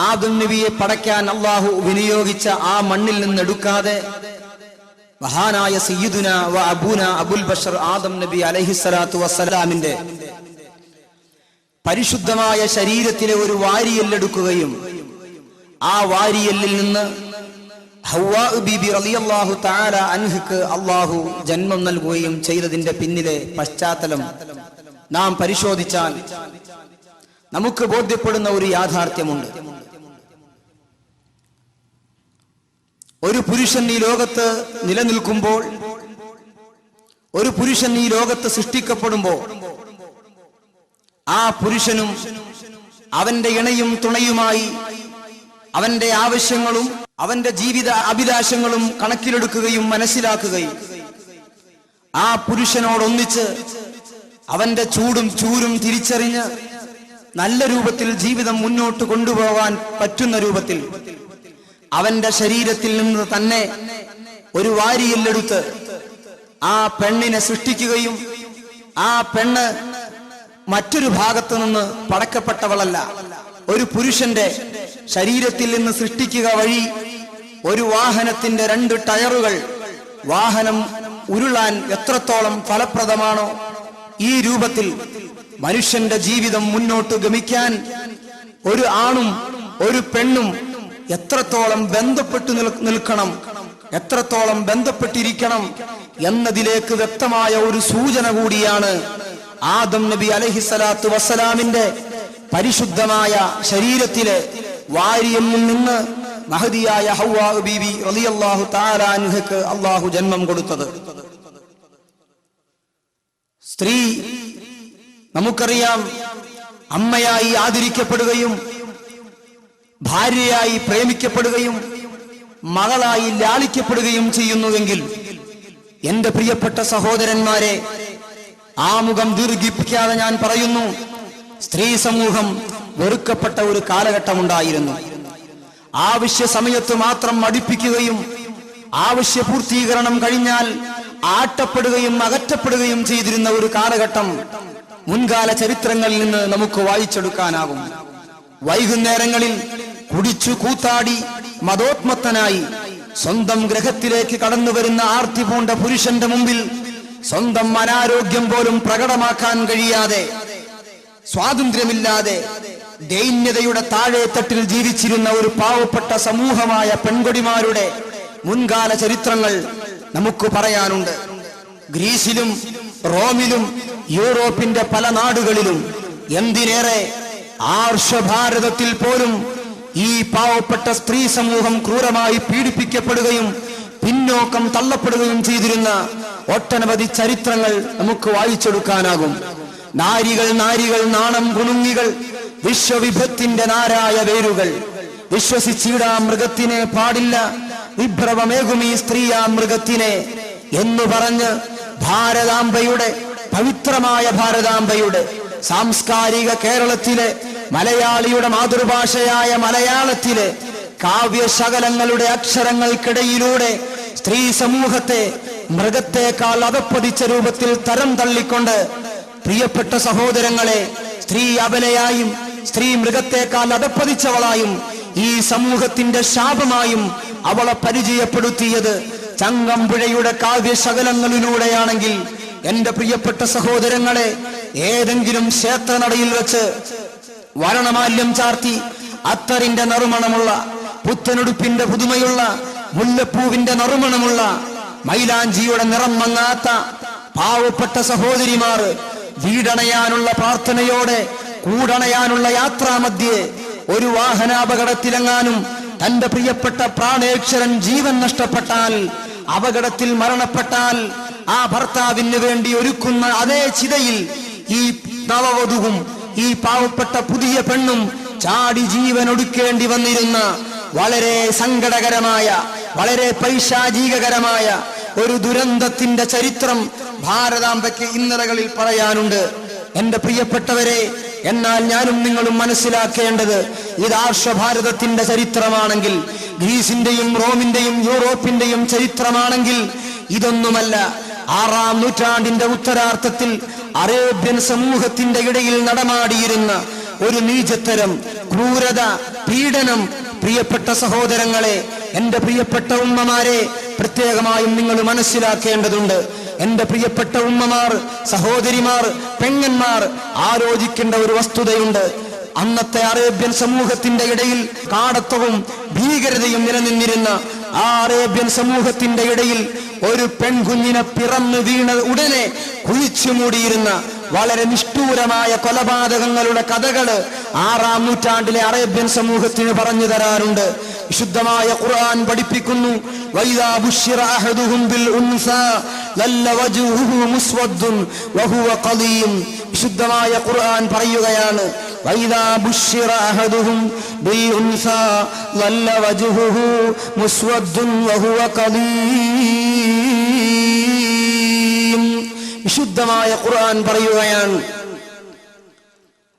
ആദം നബിയെ പടയ്ക്കാൻ അള്ളാഹു വിനിയോഗിച്ച ആ മണ്ണിൽ നിന്നെടുക്കാതെ മഹാനായ സയ്യിദുന വ അബൂന അബുൽ ബഷർ ആദം നബി അലൈഹിസ്സലാത്തു വസ്സലാമിന്റെ പരിശുദ്ധമായ ശരീരത്തിലെ ഒരു വാരിയെല്ലെടുക്കുകയും ആ വാരിയെല്ലിൽ നിന്ന് ഹവ്വാ ബീബി റളിയല്ലാഹു തആല അൻഹക്ക് അള്ളാഹു ജന്മം നൽകുകയും ചെയ്തതിന്റെ പിന്നിലെ പശ്ചാത്തലം നാം പരിശോധിച്ചാൽ നമുക്ക് ബോധ്യപ്പെടുന്ന ഒരു യാഥാർത്ഥ്യമുണ്ട്. ഒരു പുരുഷൻ ഈ ലോകത്ത് നിലനിൽക്കുമ്പോൾ, ഒരു പുരുഷൻ ഈ ലോകത്ത് സൃഷ്ടിക്കപ്പെടുമ്പോൾ, ആ പുരുഷനും അവന്റെ ഇണയും തുണയുമായി അവന്റെ ആവശ്യങ്ങളും അവന്റെ ജീവിത അഭിലാഷങ്ങളും കണക്കിലെടുക്കുകയും മനസ്സിലാക്കുകയും ആ പുരുഷനോടൊന്നിച്ച് അവന്റെ ചൂടും ചൂരും തിരിച്ചറിഞ്ഞ് നല്ല രൂപത്തിൽ ജീവിതം മുന്നോട്ട് കൊണ്ടുപോകാൻ പറ്റുന്ന രൂപത്തിൽ അവന്റെ ശരീരത്തിൽ നിന്ന് തന്നെ ഒരു വാരിയെല്ലെടുത്ത് ആ പെണ്ണിനെ സൃഷ്ടിക്കുകയും ആ പെണ്ണ് മറ്റൊരു ഭാഗത്തു നിന്ന് പടക്കപ്പെട്ടവളല്ല, ഒരു പുരുഷന്റെ ശരീരത്തിൽ നിന്ന് സൃഷ്ടിക്കുക വഴി ഒരു വാഹനത്തിന്റെ 2 ടയറുകൾ വാഹനം ഉരുളാൻ എത്രത്തോളം ഫലപ്രദമാണോ, ഈ രൂപത്തിൽ മനുഷ്യന്റെ ജീവിതം മുന്നോട്ട് ഗമിക്കാൻ ഒരു ആണും ഒരു പെണ്ണും എത്രത്തോളം ബന്ധപ്പെട്ടു നിൽക്കണം, എത്രത്തോളം ബന്ധപ്പെട്ടിരിക്കണം എന്നതിലേക്ക് വ്യക്തമായ ഒരു സൂചന കൂടിയാണ് ആദം നബി അലൈഹിസ്സലാത്തു വസ്സലാമിന്റെ പരിശുദ്ധമായ ശരീരത്തിലെ വാരിയെല്ലിൽ നിന്ന് മഹദിയായ ഹവ്വാ ബീബി റളിയല്ലാഹു തആല അൻഹക്ക് അല്ലാഹു ജന്മം കൊടുത്തത്. സ്ത്രീ നമുക്കറിയാം അമ്മയായി ആദരിക്കപ്പെടുകയും ഭാര്യയായി പ്രേമിക്കപ്പെടുകയും മകളായി ലാളിക്കപ്പെടുകയും ചെയ്യുന്നുവെങ്കിൽ എന്റെ പ്രിയപ്പെട്ട സഹോദരന്മാരെ, ആമുഖം ദീർഘിപ്പിക്കാതെ ഞാൻ പറയുന്നു, സ്ത്രീ സമൂഹം വെറുക്കപ്പെട്ട ഒരു കാലഘട്ടമുണ്ടായിരുന്നു. ആവശ്യ സമയത്ത് മാത്രം മടിപ്പിക്കുകയും ആവശ്യ പൂർത്തീകരണം കഴിഞ്ഞാൽ ആട്ടപ്പെടുകയും അകറ്റപ്പെടുകയും ചെയ്തിരുന്ന ഒരു കാലഘട്ടം മുൻകാല ചരിത്രങ്ങളിൽ നിന്ന് നമുക്ക് വായിച്ചെടുക്കാനാകും. വൈകുന്നേരങ്ങളിൽ കുടിച്ചു കൂത്താടി മതോത്മത്തനായി സ്വന്തം ഗ്രഹത്തിലേക്ക് കടന്നു വരുന്ന ആർത്തി പൂണ്ട പുരുഷന്റെ മുമ്പിൽ സ്വന്തം അനാരോഗ്യം പോലും പ്രകടമാക്കാൻ കഴിയാതെ, സ്വാതന്ത്ര്യമില്ലാതെ ദൈന്യതയുടെ താഴെത്തട്ടിൽ ജീവിച്ചിരുന്ന ഒരു പാവപ്പെട്ട സമൂഹമായ പെൺകൊടിമാരുടെ മുൻകാല ചരിത്രങ്ങൾ നമുക്ക് പറയാനുണ്ട്. ഗ്രീസിലും റോമിലും യൂറോപ്പിന്റെ പല നാടുകളിലും, എന്തിനേറെ ആർഷഭാരതത്തിൽ പോലും ഈ പാവപ്പെട്ട സ്ത്രീ സമൂഹം ക്രൂരമായി പീഡിപ്പിക്കപ്പെടുകയും പിന്നോക്കം തള്ളപ്പെടുകയും ചെയ്തിരുന്ന ഒട്ടനവധി ചരിത്രങ്ങൾ നമുക്ക് വായിച്ചെടുക്കാനാകും. നാരികൾ നാരികൾ നാണം കുണുങ്ങികൾ, വിശ്വവിഭത്തിന്റെ നാരായ വേരുകൾ, വിശ്വസിച്ചിടാ മൃഗത്തിനെ പാടില്ല, വിഭ്രവമേകുമീ സ്ത്രീയാ മൃഗത്തിനെ എന്നു പറഞ്ഞ് ഭാരതാംബയുടെ, പവിത്രമായ ഭാരതാംബയുടെ, സാംസ്കാരിക കേരളത്തിലെ മലയാളിയുടെ മാതൃഭാഷയായ മലയാളത്തിലെ കാവ്യശകലങ്ങളുടെ അക്ഷരങ്ങൾക്കിടയിലൂടെ സ്ത്രീ സമൂഹത്തെ മൃഗത്തെക്കാൾ അധപ്പതിച്ച രൂപത്തിൽ തരം തള്ളിക്കൊണ്ട്, പ്രിയപ്പെട്ട സഹോദരങ്ങളെ, സ്ത്രീ അബലയായും സ്ത്രീ മൃഗത്തെക്കാൾ അധപ്പതിച്ചവളായും ഈ സമൂഹത്തിന്റെ ശാപമായും അവളെ പരിചയപ്പെടുത്തിയത് ചങ്ങമ്പുഴയുടെ കാവ്യശകലങ്ങളിലൂടെയാണെങ്കിൽ, എന്റെ പ്രിയപ്പെട്ട സഹോദരങ്ങളെ, ഏതെങ്കിലും ക്ഷേത്രനടയിൽ വെച്ച് വർണ്ണമാല്യം ചാർത്തി അത്തറിന്റെ നറുമണമുള്ള, പുത്തനുടുപ്പിന്റെ പുതുമയുള്ള, മുല്ലപ്പൂവിന്റെ നറുമണമുള്ള, മൈലാഞ്ചിയുടെ നിറം മങ്ങാത്ത പാവപ്പെട്ട സഹോദരിമാർ വീടണയാനുള്ള പ്രാർത്ഥനയോടെ കൂടണയാനുള്ള യാത്രാമധ്യേ ഒരു വാഹനാപകടത്തിലെങ്ങാനും തന്റെ പ്രിയപ്പെട്ട പ്രാണേക്ഷരൻ ജീവൻ നഷ്ടപ്പെട്ടാൽ, അപകടത്തിൽ മരണപ്പെട്ടാൽ, ആ ഭർത്താവിന് വേണ്ടി ഒരുക്കുന്ന അതേ ചിതയിൽ ഈ നവവധുവും ഈ പാവപ്പെട്ട പുതിയ പെണ്ണും ചാടി ജീവൻ ഒടുക്കേണ്ടി വന്നിരുന്ന വളരെ സങ്കടകരമായ, വളരെ പൈശാചികകരമായ ഒരു ദുരന്തത്തിന്റെ ചരിത്രം ഭാരതാംബയ്ക്ക് ഇന്നലകളിൽ പറയാനുണ്ട്. എന്റെ പ്രിയപ്പെട്ടവരെ, എന്നാൽ ഞാനും നിങ്ങളും മനസ്സിലാക്കേണ്ടത്, ഇത് ആർഷഭാരതത്തിന്റെ ചരിത്രമാണെങ്കിൽ, ഗ്രീസിന്റെയും റോമിന്റെയും യൂറോപ്പിന്റെയും ചരിത്രമാണെങ്കിൽ ഇതൊന്നുമല്ല. 6-ാം നൂറ്റാണ്ടിന്റെ ഉത്തരാർത്ഥത്തിൽ അറേബ്യൻ സമൂഹത്തിന്റെ ഇടയിൽ നടമാടിയിരുന്ന ഒരു നീചത്തരം, ക്രൂരത, പീഡനം. പ്രിയപ്പെട്ട സഹോദരങ്ങളെ, എന്റെ പ്രിയപ്പെട്ട ഉമ്മമാരെ, പ്രത്യേകമായും നിങ്ങൾ മനസ്സിലാക്കേണ്ടതുണ്ട്. എന്റെ പ്രിയപ്പെട്ട ഉമ്മമാർ, സഹോദരിമാർ, പെങ്ങന്മാർ, ആലോചിക്കേണ്ട ഒരു വസ്തുതയുണ്ട്. അന്നത്തെ അറേബ്യൻ സമൂഹത്തിന്റെ ഇടയിൽ കാടത്വവും ഭീകരതയും നിലനിന്നിരുന്ന ആ അറേബ്യൻ സമൂഹത്തിന്റെ ഇടയിൽ ഒരു പെൺകുഞ്ഞിനെ പിറന്നു വീണ ഉടനെ കുഴിച്ചു മൂടിയിരുന്ന വളരെ നിഷ്ഠൂരമായ കൊലപാതകങ്ങളുടെ കഥകള് 6-ാം നൂറ്റാണ്ടിലെ അറേബ്യൻ സമൂഹത്തിന് പറഞ്ഞു തരാറുണ്ട്. വിശുദ്ധമായ ഖുർആൻ പഠിപ്പിക്കുന്നു, വൈദാ ബുശ്ശിറ അഹദുഹും ബിൽ ഉൻസാ ലല്ല വജ്ഹുഹു മുസ്വദ്ദുൻ വഹുവ ഖദീം. വിശുദ്ധമായ ഖുർആൻ പറയുകയാണ്, വൈദാ ബുശ്ശിറ അഹദുഹും ബിൽ ഉൻസാ ലല്ല വജ്ഹുഹു മുസ്വദ്ദുൻ വഹുവ ഖദീം. വിശുദ്ധമായ ഖുർആൻ പറയുകയാണ്,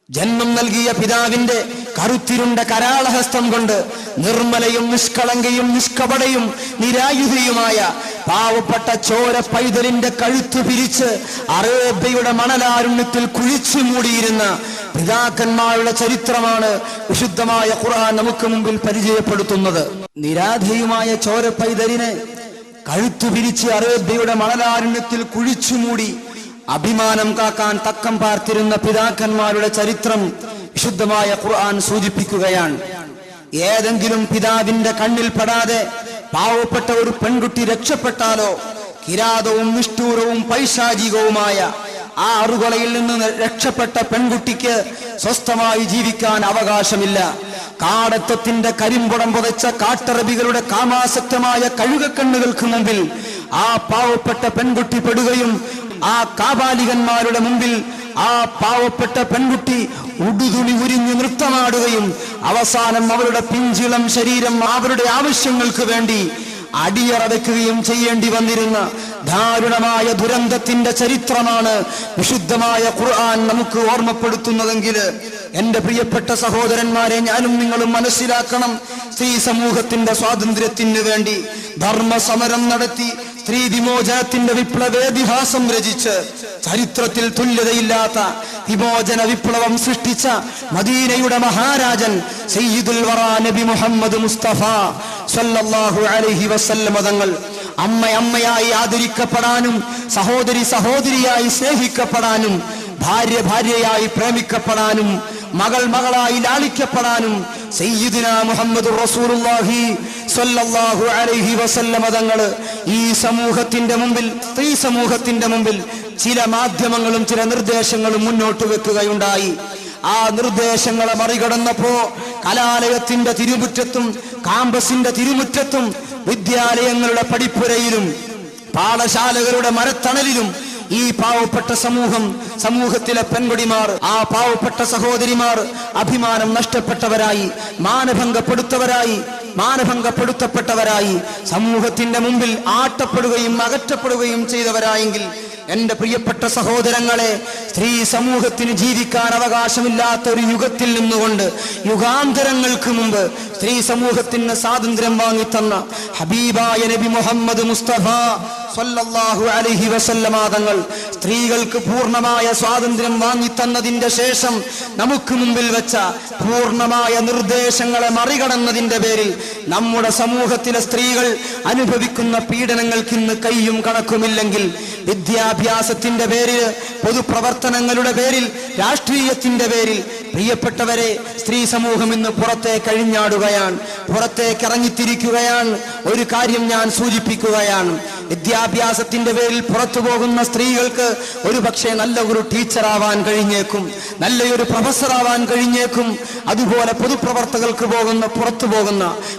ജന്മം നൽകിയ പിതാവിന്റെ കറുത്തിരുണ്ട കരാളഹസ്തം കൊണ്ട് നിർമ്മലയും നിഷ്കളങ്കയും നിഷ്കപടയും നിരായുധയുമായ പാവപ്പെട്ട ചോര പൈതലിന്റെ കഴുത്തു പിരിച്ച് അറേബ്യയുടെ മണലാരുണ്യത്തിൽ കുഴിച്ചു മൂടിയിരുന്ന പിതാക്കന്മാരുടെ ചരിത്രമാണ് വിശുദ്ധമായ ഖുർആൻ നമുക്ക് മുമ്പിൽ പരിചയപ്പെടുത്തുന്നത്. നിരാധയുമായ ചോര പൈതലിനെ കഴുത്തു പിരിച്ച് അറേബ്യയുടെ മണലാരുണ്യത്തിൽ കുഴിച്ചു മൂടി അഭിമാനം കാക്കാൻ തക്കം പാർത്തിരുന്ന പിതാക്കന്മാരുടെ ചരിത്രം വിശുദ്ധമായ ഖുർആൻ സൂചിപ്പിക്കുകയാണ്. ഏതെങ്കിലും പിതാവിന്റെ കണ്ണിൽ പെടാതെ പാവപ്പെട്ട ഒരു പെൺകുട്ടി രക്ഷപ്പെട്ടാലോ, കിരാതവും നിഷ്ഠൂരവും പൈശാചികവുമായ ആ അറുകൊലയിൽ നിന്ന് രക്ഷപ്പെട്ട പെൺകുട്ടിക്ക് സ്വസ്ഥമായി ജീവിക്കാൻ അവകാശമില്ല. കാടത്വത്തിന്റെ കരിമ്പുടം പുതച്ച കാട്ടറബികളുടെ കാമാസക്തമായ കഴുകക്കണ്ണുകൾക്ക് മുമ്പിൽ ആ പാവപ്പെട്ട പെൺകുട്ടി പെടുകയും ആ കാപാലികന്മാരുടെ മുമ്പിൽ ആ പാവപ്പെട്ട പെൺകുട്ടി ഉടുതുണി ഉരിഞ്ഞ് നൃത്തമാടുകയും അവസാനം അവരുടെ പിഞ്ചിളം ശരീരം അവരുടെ ആവശ്യങ്ങൾക്ക് വേണ്ടി അടിയറ വെക്കുകയും ചെയ്യേണ്ടി വന്നിരുന്ന ദാരുണമായ ദുരന്തത്തിന്റെ ചരിത്രമാണ് വിശുദ്ധമായ ഖുർആൻ നമുക്ക് ഓർമ്മപ്പെടുത്തുന്നതെങ്കിൽ, എന്റെ പ്രിയപ്പെട്ട സഹോദരന്മാരെ, ഞാനും നിങ്ങളും മനസ്സിലാക്കണം, സ്ത്രീ സമൂഹത്തിന്റെ സ്വാതന്ത്ര്യത്തിന് വേണ്ടി ധർമ്മസമരം നടത്തി സ്ത്രീ വിമോചനത്തിന്റെ വിപ്ലവേതിഹാസം രചിച്ച് ചരിത്രത്തിൽ തുല്യതയില്ലാത്ത വിമോചന വിപ്ലവം സൃഷ്ടിച്ച മദീനയുടെ മഹാരാജൻ സയ്യിദുൽ വറാ നബി മുഹമ്മദ് മുസ്തഫ സല്ലല്ലാഹു അലൈഹി വസല്ലം തങ്ങൾ അമ്മയായി ആദരിക്കപ്പെടാനും സഹോദരി സഹോദരിയായി സ്നേഹിക്കപ്പെടാനും ഭാര്യ ഭാര്യയായി പ്രേമിക്കപ്പെടാനും മകൾ മകളായി ലാളിക്കപ്പെടാനും സയ്യിദുനാ മുഹമ്മദ് റസൂലുള്ളാഹി സ്വല്ലല്ലാഹു അലൈഹി വസല്ലം തങ്ങൾ ഈ സമൂഹത്തിന്റെ മുമ്പിൽ, സ്ത്രീ സമൂഹത്തിന്റെ മുമ്പിൽ ചില മാധ്യമങ്ങളും ചില നിർദ്ദേശങ്ങളും മുന്നോട്ട് വെക്കുകയുണ്ടായി. ആ നിർദ്ദേശങ്ങളെ മറികടന്നപ്പോ കലാലയത്തിന്റെ തിരുമുറ്റത്തും കാമ്പസിന്റെ തിരുമുറ്റത്തും വിദ്യാലയങ്ങളുടെ പടിപ്പുരയിലും പാഠശാലകളുടെ മരത്തണലിലും ഈ പാവപ്പെട്ട സമൂഹത്തിലെ പെൺകുടിമാർ, ആ പാവപ്പെട്ട സഹോദരിമാർ അഭിമാനം നഷ്ടപ്പെട്ടവരായി, മാനഭംഗപ്പെടുത്തപ്പെട്ടവരായി സമൂഹത്തിന്റെ മുമ്പിൽ ആട്ടപ്പെടുകയും അകറ്റപ്പെടുകയും ചെയ്തവരായെങ്കിൽ, എന്റെ പ്രിയപ്പെട്ട സഹോദരങ്ങളെ, സ്ത്രീ സമൂഹത്തിന് ജീവിക്കാൻ അവകാശമില്ലാത്ത ഒരു യുഗത്തിൽ നിന്നുകൊണ്ട് യുഗാന്തരങ്ങൾക്ക് മുമ്പ് സ്ത്രീ സമൂഹത്തിന് സ്വാതന്ത്ര്യം വാങ്ങിത്തന്ന ഹബീബായ നബി മുഹമ്മദ് മുസ്തഫ സ്വല്ലല്ലാഹു അലൈഹി വസല്ലമ തങ്ങൾ സ്ത്രീകൾക്ക് പൂർണ്ണമായ സ്വാതന്ത്ര്യം വാങ്ങിത്തന്നതിന്റെ ശേഷം നമുക്ക് മുമ്പിൽ വെച്ച പൂർണ്ണമായ നിർദ്ദേശങ്ങളെ മറികടന്നതിന്റെ പേരിൽ നമ്മുടെ സമൂഹത്തിലെ സ്ത്രീകൾ അനുഭവിക്കുന്ന പീഡനങ്ങൾക്ക് ഇന്ന് കയ്യും കണക്കുമില്ലെങ്കിൽ, വിദ്യാഭ്യാസത്തിന്റെ പേരിൽ, പൊതുപ്രവർത്തനങ്ങളുടെ പേരിൽ, രാഷ്ട്രീയത്തിന്റെ പേരിൽ പ്രിയപ്പെട്ടവരെ, സ്ത്രീ സമൂഹം ഇന്ന് പുറത്തേക്ക് അഴിഞ്ഞാടുകയാണ്, പുറത്തേക്ക് ഇറങ്ങിത്തിരിക്കുകയാണ്. ഒരു കാര്യം ഞാൻ സൂചിപ്പിക്കുകയാണ്, വിദ്യാഭ്യാസത്തിന്റെ പേരിൽ പുറത്തു പോകുന്ന സ്ത്രീകൾക്ക് ഒരു പക്ഷേ നല്ല ഒരു ടീച്ചറാവാൻ കഴിഞ്ഞേക്കും, നല്ലൊരു പ്രൊഫസറാവാൻ കഴിഞ്ഞേക്കും. അതുപോലെ പൊതുപ്രവർത്തകർക്ക്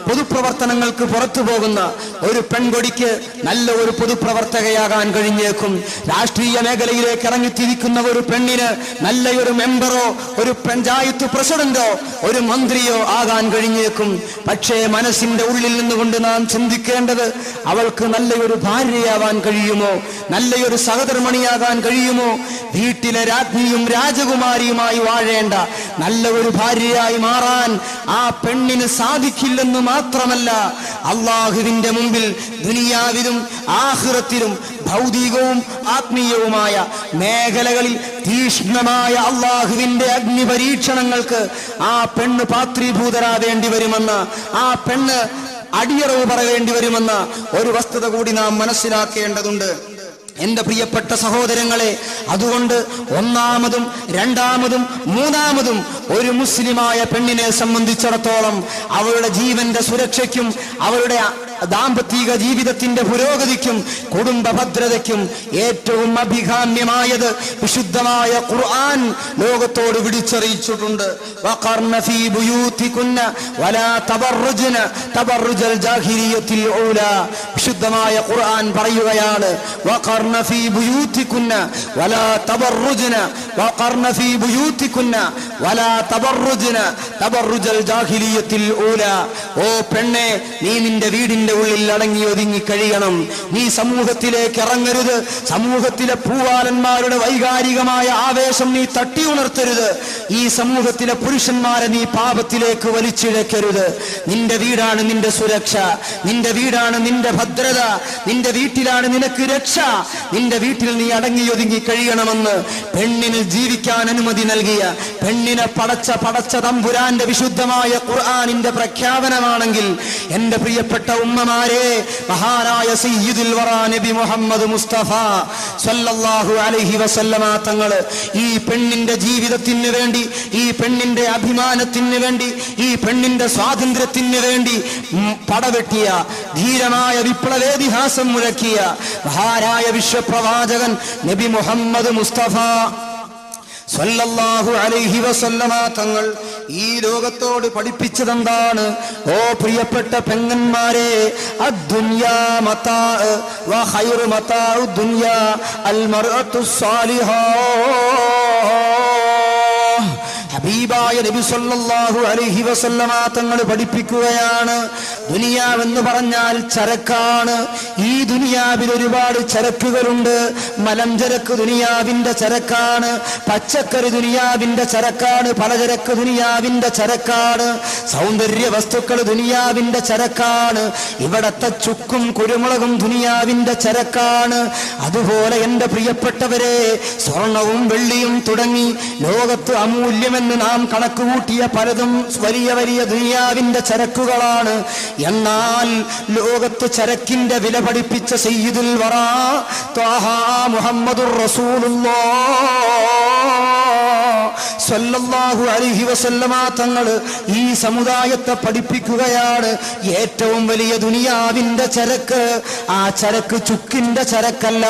പൊതുപ്രവർത്തനങ്ങൾക്ക് പുറത്തു പോകുന്ന ഒരു പെൺകൊടിക്ക് നല്ല ഒരു പൊതുപ്രവർത്തകയാകാൻ കഴിഞ്ഞേക്കും. രാഷ്ട്രീയ മേഖലയിലേക്ക് ഇറങ്ങിത്തിരിക്കുന്ന ഒരു പെണ്ണിന് നല്ലൊരു മെമ്പറോ ഒരു പഞ്ചായത്ത് പ്രസിഡന്റോ ഒരു മന്ത്രിയോ ആകാൻ കഴിഞ്ഞേക്കും. പക്ഷേ മനസ്സിന്റെ ഉള്ളിൽ നിന്നുകൊണ്ട് നാം ചിന്തിക്കേണ്ടത്, അവൾക്ക് നല്ലൊരു ഭാര്യയാവാൻ കഴിയുമോ, നല്ലൊരു സഹധർമ്മിണിയാകാൻ കഴിയുമോ, വീട്ടിലെ രാജ്ഞിയും രാജകുമാരിയുമായി വാഴേണ്ട നല്ല ഒരു ഭാര്യയായി മാറാൻ ആ പെണ്ണിന് സാധിക്കില്ലെന്ന് മാത്രമല്ല, അള്ളാഹുവിന്റെ മുമ്പിൽ ദുനിയാവിലും ആഖിറത്തിലും ഭൗതികവും ആത്മീയവുമായ മേഖലകളിൽ തീക്ഷ്ണമായ അള്ളാഹുവിന്റെ അഗ്നി പരീക്ഷണങ്ങൾക്ക് ആ പെണ്ണ് പാത്രീഭൂതരാവേണ്ടി വരുമെന്ന്, ആ പെണ്ണ് അടിയറവ് പറയേണ്ടി വരുമെന്ന ഒരു വസ്തുത കൂടി നാം മനസ്സിലാക്കേണ്ടതുണ്ട്. എന്റെ പ്രിയപ്പെട്ട സഹോദരങ്ങളെ, അതുകൊണ്ട് ഒന്നാമതും രണ്ടാമതും മൂന്നാമതും ഒരു മുസ്ലിമായ പെണ്ണിനെ സംബന്ധിച്ചിടത്തോളം അവളുടെ ജീവന്റെ സുരക്ഷയ്ക്കും അവളുടെ ദാമ്പത്തിക ജീവിതത്തിന്റെ പുരോഗതിക്കും കുടുംബ ഭദ്രതയ്ക്കും ഏറ്റവും അഭികാമ്യമായത് വിശുദ്ധമായ ഖുർആൻ ലോകത്തോട് വിളിച്ചറിയിച്ചിട്ടുണ്ട്. വഖർന ഫീ ബുയൂതികുന്ന വലാ തബർറുജ്ന തബർറുജൽ ജാഹിലിയ്യത്തിൽ ഊലാ. വിശുദ്ധമായ ഖുർആൻ പറയുകയാണ്, വഖർന ഫീ ബുയൂതികുന്ന വലാ തബർറുജ്ന വഖർന ഫീ ബുയൂതികുന്ന വലാ തബർറുജ്ന തബർറുജൽ ജാഹിലിയ്യത്തിൽ ഊലാ. ഓ പെണ്ണെ, നീ നിന്റെ വീടിന്റെ ഉള്ളിൽ അടങ്ങി ഒതുങ്ങി കഴിയണം. നീ സമൂഹത്തിലേക്ക് ഇറങ്ങരുത്. സമൂഹത്തിലെ പൂവാലന്മാരുടെ വൈകാരികമായ ആവേശം നീ തട്ടി ഉണർത്തരുത്. ഈ സമൂഹത്തിലെ പുരുഷന്മാരെ നീ പാപത്തിലേക്ക് വലിച്ചിഴക്കരുത്. നിന്റെ വീടാണ് നിന്റെ സുരക്ഷ, നിന്റെ വീടാണ് നിന്റെ ഭദ്രത, നിന്റെ വീട്ടിലാണ് നിനക്ക് രക്ഷ. നിന്റെ വീട്ടിൽ നീ അടങ്ങി ഒതുങ്ങി കഴിയണമെന്ന് പെണ്ണിന് ജീവിക്കാൻ അനുമതി നൽകിയ, പെണ്ണിനെ പടച്ച തമ്പുരാന്റെ വിശുദ്ധമായ ഖുർആനിന്റെ പ്രഖ്യാപനമാണെങ്കിൽ എന്റെ പ്രിയപ്പെട്ട ഉമ്മമാരെ, മഹാനായ സയ്യിദുൽ വറാ നബി മുഹമ്മദ് മുസ്തഫ സല്ലല്ലാഹു അലൈഹി വസല്ലമ തങ്ങള് ഈ പെണ്ണിന്റെ ജീവിതത്തിന് വേണ്ടി, ഈ പെണ്ണിന്റെ അഭിമാനത്തിന് വേണ്ടി, ഈ പെണ്ണിന്റെ സ്വാതന്ത്ര്യത്തിന് വേണ്ടി പടവെട്ടിയ ധീരമായ വിപ്ലവേതിഹാസം മുഴക്കിയ മഹാനായ വിശ്വപ്രവാചകൻ നബി മുഹമ്മദ് മുസ്തഫ സല്ലല്ലാഹു അലൈഹി വസല്ലമ തങ്ങൾ ഈ ലോകത്തോട് പഠിപ്പിച്ചതെന്താണ്? ഓ പ്രിയപ്പെട്ട പെങ്ങന്മാരെ, അദ്ദുനിയാ മതാ വ ഖൈറു മതാഉ ദുനിയാ അൽ മർഅതു സ്സാലിഹാ. ഹബീബായ നബി സല്ലല്ലാഹു അലൈഹി വസല്ലമ തങ്ങൾ പഠിപ്പിക്കുകയാണ്, ദുനിയാവെന്ന് പറഞ്ഞാൽ ചരക്കാണ്. ഈ ദുനിയാവിൽ ഒരുപാട് ചരക്കുകളുണ്ട്. മലഞ്ചരക്ക് ദുനിയാവിന്റെ ചരക്കാണ്, പച്ചക്കറി ദുനിയാവിന്റെ ചരക്കാണ്, പലചരക്ക് ദുനിയാവിന്റെ ചരക്കാണ്, സൗന്ദര്യ വസ്തുക്കൾ ദുനിയാവിന്റെ ചരക്കാണ്, ഇവിടത്തെ ചുക്കും കുരുമുളകും ദുനിയാവിന്റെ ചരക്കാണ്. അതുപോലെ എന്റെ പ്രിയപ്പെട്ടവരെ, സ്വർണവും വെള്ളിയും തുടങ്ങി ലോകത്ത് അമൂല്യമെന്ന് നാം കണക്കുകൂട്ടിയ പലതും വലിയ വലിയ ദുനിയാവിന്റെ ചരക്കുകളാണ്. എന്നാൽ ലോകത്ത് ചരക്കിന്റെ വില പഠിപ്പിച്ച സയ്യിദുൽ വറാ ത്വാഹ മുഹമ്മദുർ റസൂലുള്ളാഹ് സല്ലല്ലാഹു അലൈഹി വസല്ലമ തങ്ങൾ ഈ സമുദായത്തെ പഠിപ്പിക്കുകയാണ്, ഏറ്റവും വലിയ ദുനിയാവിന്റെ ചരക്ക്, ആ ചരക്ക് ചുക്കിന്റെ ചരക്കല്ല,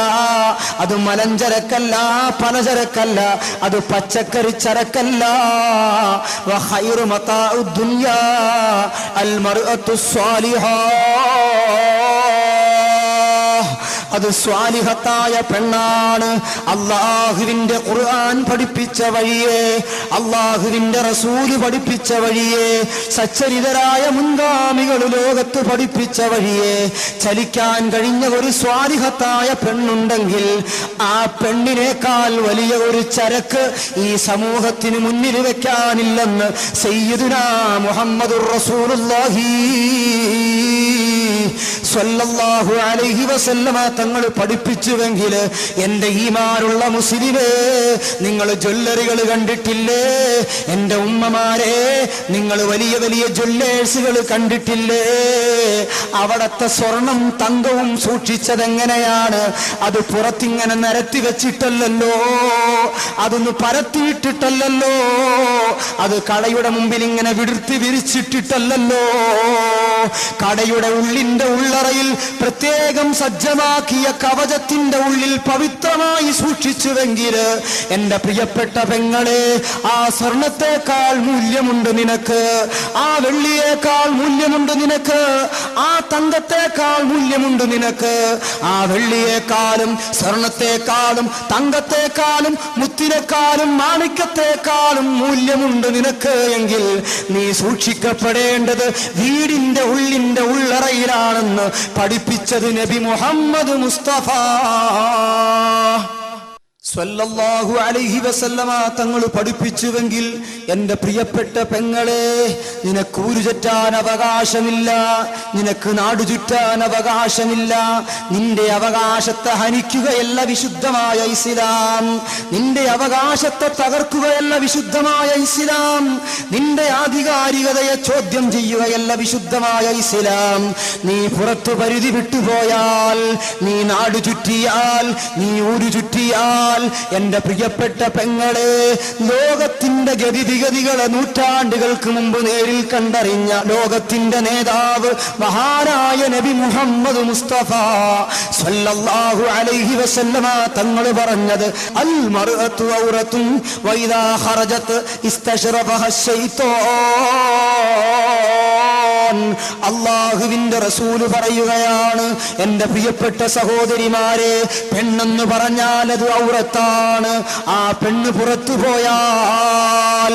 അത് മലഞ്ചരക്കല്ല, പലചരക്കല്ല, അത് പച്ചക്കറി ചരക്കല്ല. വഖൈറു മതാഉ ദുനിയാ അൽ മർഅതു സ്വാലിഹാ. അത് സ്വാലിഹത്തായ പെണ്ണാണ്. അള്ളാഹുവിന്റെ ഖുർആൻ പഠിപ്പിച്ച വഴിയെ, അള്ളാഹുവിന്റെ റസൂല് പഠിപ്പിച്ച വഴിയെ, സച്ചരിതരായ മുൻഗാമികൾ ലോകത്ത് പഠിപ്പിച്ച വഴിയെ ചലിക്കാൻ കഴിഞ്ഞ ഒരു സ്വാലിഹത്തായ പെണ്ണുണ്ടെങ്കിൽ ആ പെണ്ണിനേക്കാൾ വലിയ ഒരു ചരക്ക് ഈ സമൂഹത്തിന് മുന്നിൽ വെക്കാനില്ലെന്ന് സയ്യിദുനാ മുഹമ്മദുർ റസൂലുള്ളാഹി സ്വല്ലല്ലാഹു അലൈഹി വസല്ലമ തങ്ങൾ പഠിപ്പിച്ചുവെങ്കിൽ എന്റെ ഈമാനുള്ള മുസ്ലിമേ, നിങ്ങൾ ജ്വല്ലറികൾ കണ്ടിട്ടില്ലേ? എന്റെ ഉമ്മമാരെ, നിങ്ങൾ വലിയ വലിയ ജ്വല്ലേഴ്സുകൾ കണ്ടിട്ടില്ലേ? അവിടത്തെ സ്വർണം തങ്കവും സൂക്ഷിച്ചതെങ്ങനെയാണ്? അത് പുറത്തിങ്ങനെ നിരത്തി വെച്ചിട്ടല്ലല്ലോ, അതൊന്ന് പരത്തിയിട്ടിട്ടല്ലല്ലോ, അത് കടയുടെ മുമ്പിൽ ഇങ്ങനെ വിടുത്തി വിരിച്ചിട്ടിട്ടല്ലല്ലോ, കടയുടെ ഉള്ളിന്റെ ഉള്ളറയിൽ പ്രത്യേകം സജ്ജമാക്കിയ കവചത്തിന്റെ ഉള്ളിൽ പവിത്രമായി സൂക്ഷിച്ചുവെങ്കിൽ എന്റെ പ്രിയപ്പെട്ട പെങ്ങളെ, ആ സ്വർണത്തെക്കാൾ മൂല്യമുണ്ട് നിനക്ക്, ആ വെള്ളിയേക്കാൾ മൂല്യമുണ്ട് നിനക്ക്, ആ തങ്കത്തെക്കാൾ മൂല്യമുണ്ട് നിനക്ക്. ആ വെള്ളിയേക്കാളും സ്വർണത്തെക്കാളും തങ്കത്തെക്കാളും മുത്തിനേക്കാളും മാണിക്യത്തെക്കാളും മൂല്യമുണ്ട് നിനക്ക് എങ്കിൽ നീ സൂക്ഷിക്കപ്പെടേണ്ടത് വീടിന്റെ ഉള്ളിന്റെ ഉള്ളറയിലാണെന്ന് പഠിപ്പിച്ചത് നബി മുഹമ്മദ് മുസ്തഫ സ്വല്ലല്ലാഹു അലൈഹി വസല്ലമ തങ്ങൾ പഠിപ്പിച്ചുവെങ്കിൽ എൻ്റെ പ്രിയപ്പെട്ട പെങ്ങളെ, നിനക്ക് ഊരു ചുറ്റാൻ അവകാശമില്ല, നിനക്ക് നാടു ചുറ്റാൻ അവകാശമില്ല. നിന്റെ അവകാശത്തെ ഹനിക്കുകയല്ല വിശുദ്ധമായ ഇസ്ലാം, നിന്റെ അവകാശത്തെ തകർക്കുകയല്ല വിശുദ്ധമായ ഇസ്ലാം, നിന്റെ ആധികാരികതയെ ചോദ്യം ചെയ്യുകയല്ല വിശുദ്ധമായ ഇസ്ലാം. നീ പുറത്തു പരിധി വിട്ടുപോയാൽ, നീ നാടു ചുറ്റിയാൽ, നീ ഊരു ചുറ്റിയാൽ, എന്റെ പ്രിയപ്പെട്ട പെങ്ങളെ, ലോകത്തിന്റെ ഗതിവിഗതികളെ നൂറ്റാണ്ടുകൾക്ക് മുമ്പ് നേരിൽ കണ്ടറിഞ്ഞ ലോകത്തിന്റെ നേതാവ് മഹാനായ നബി മുഹമ്മദ് മുസ്തഫ സല്ലല്ലാഹു അലൈഹി വസല്ലമ തങ്ങൾ പറഞ്ഞത്, അൽ മർഅതു ഔറത്തുൻ വഇദാ ഖറജത് ഇസ്തശ്റഫഹ ശൈത്താൻ. അല്ലാഹുവിന്റെ റസൂല് പറയുകയാണ്, എന്റെ പ്രിയപ്പെട്ട സഹോദരിമാരെ, പെണ്ണെന്ന് പറഞ്ഞാൽ അത് ഔറത്താണ്. ആ പെണ്ണ് പുറത്തു പോയാൽ,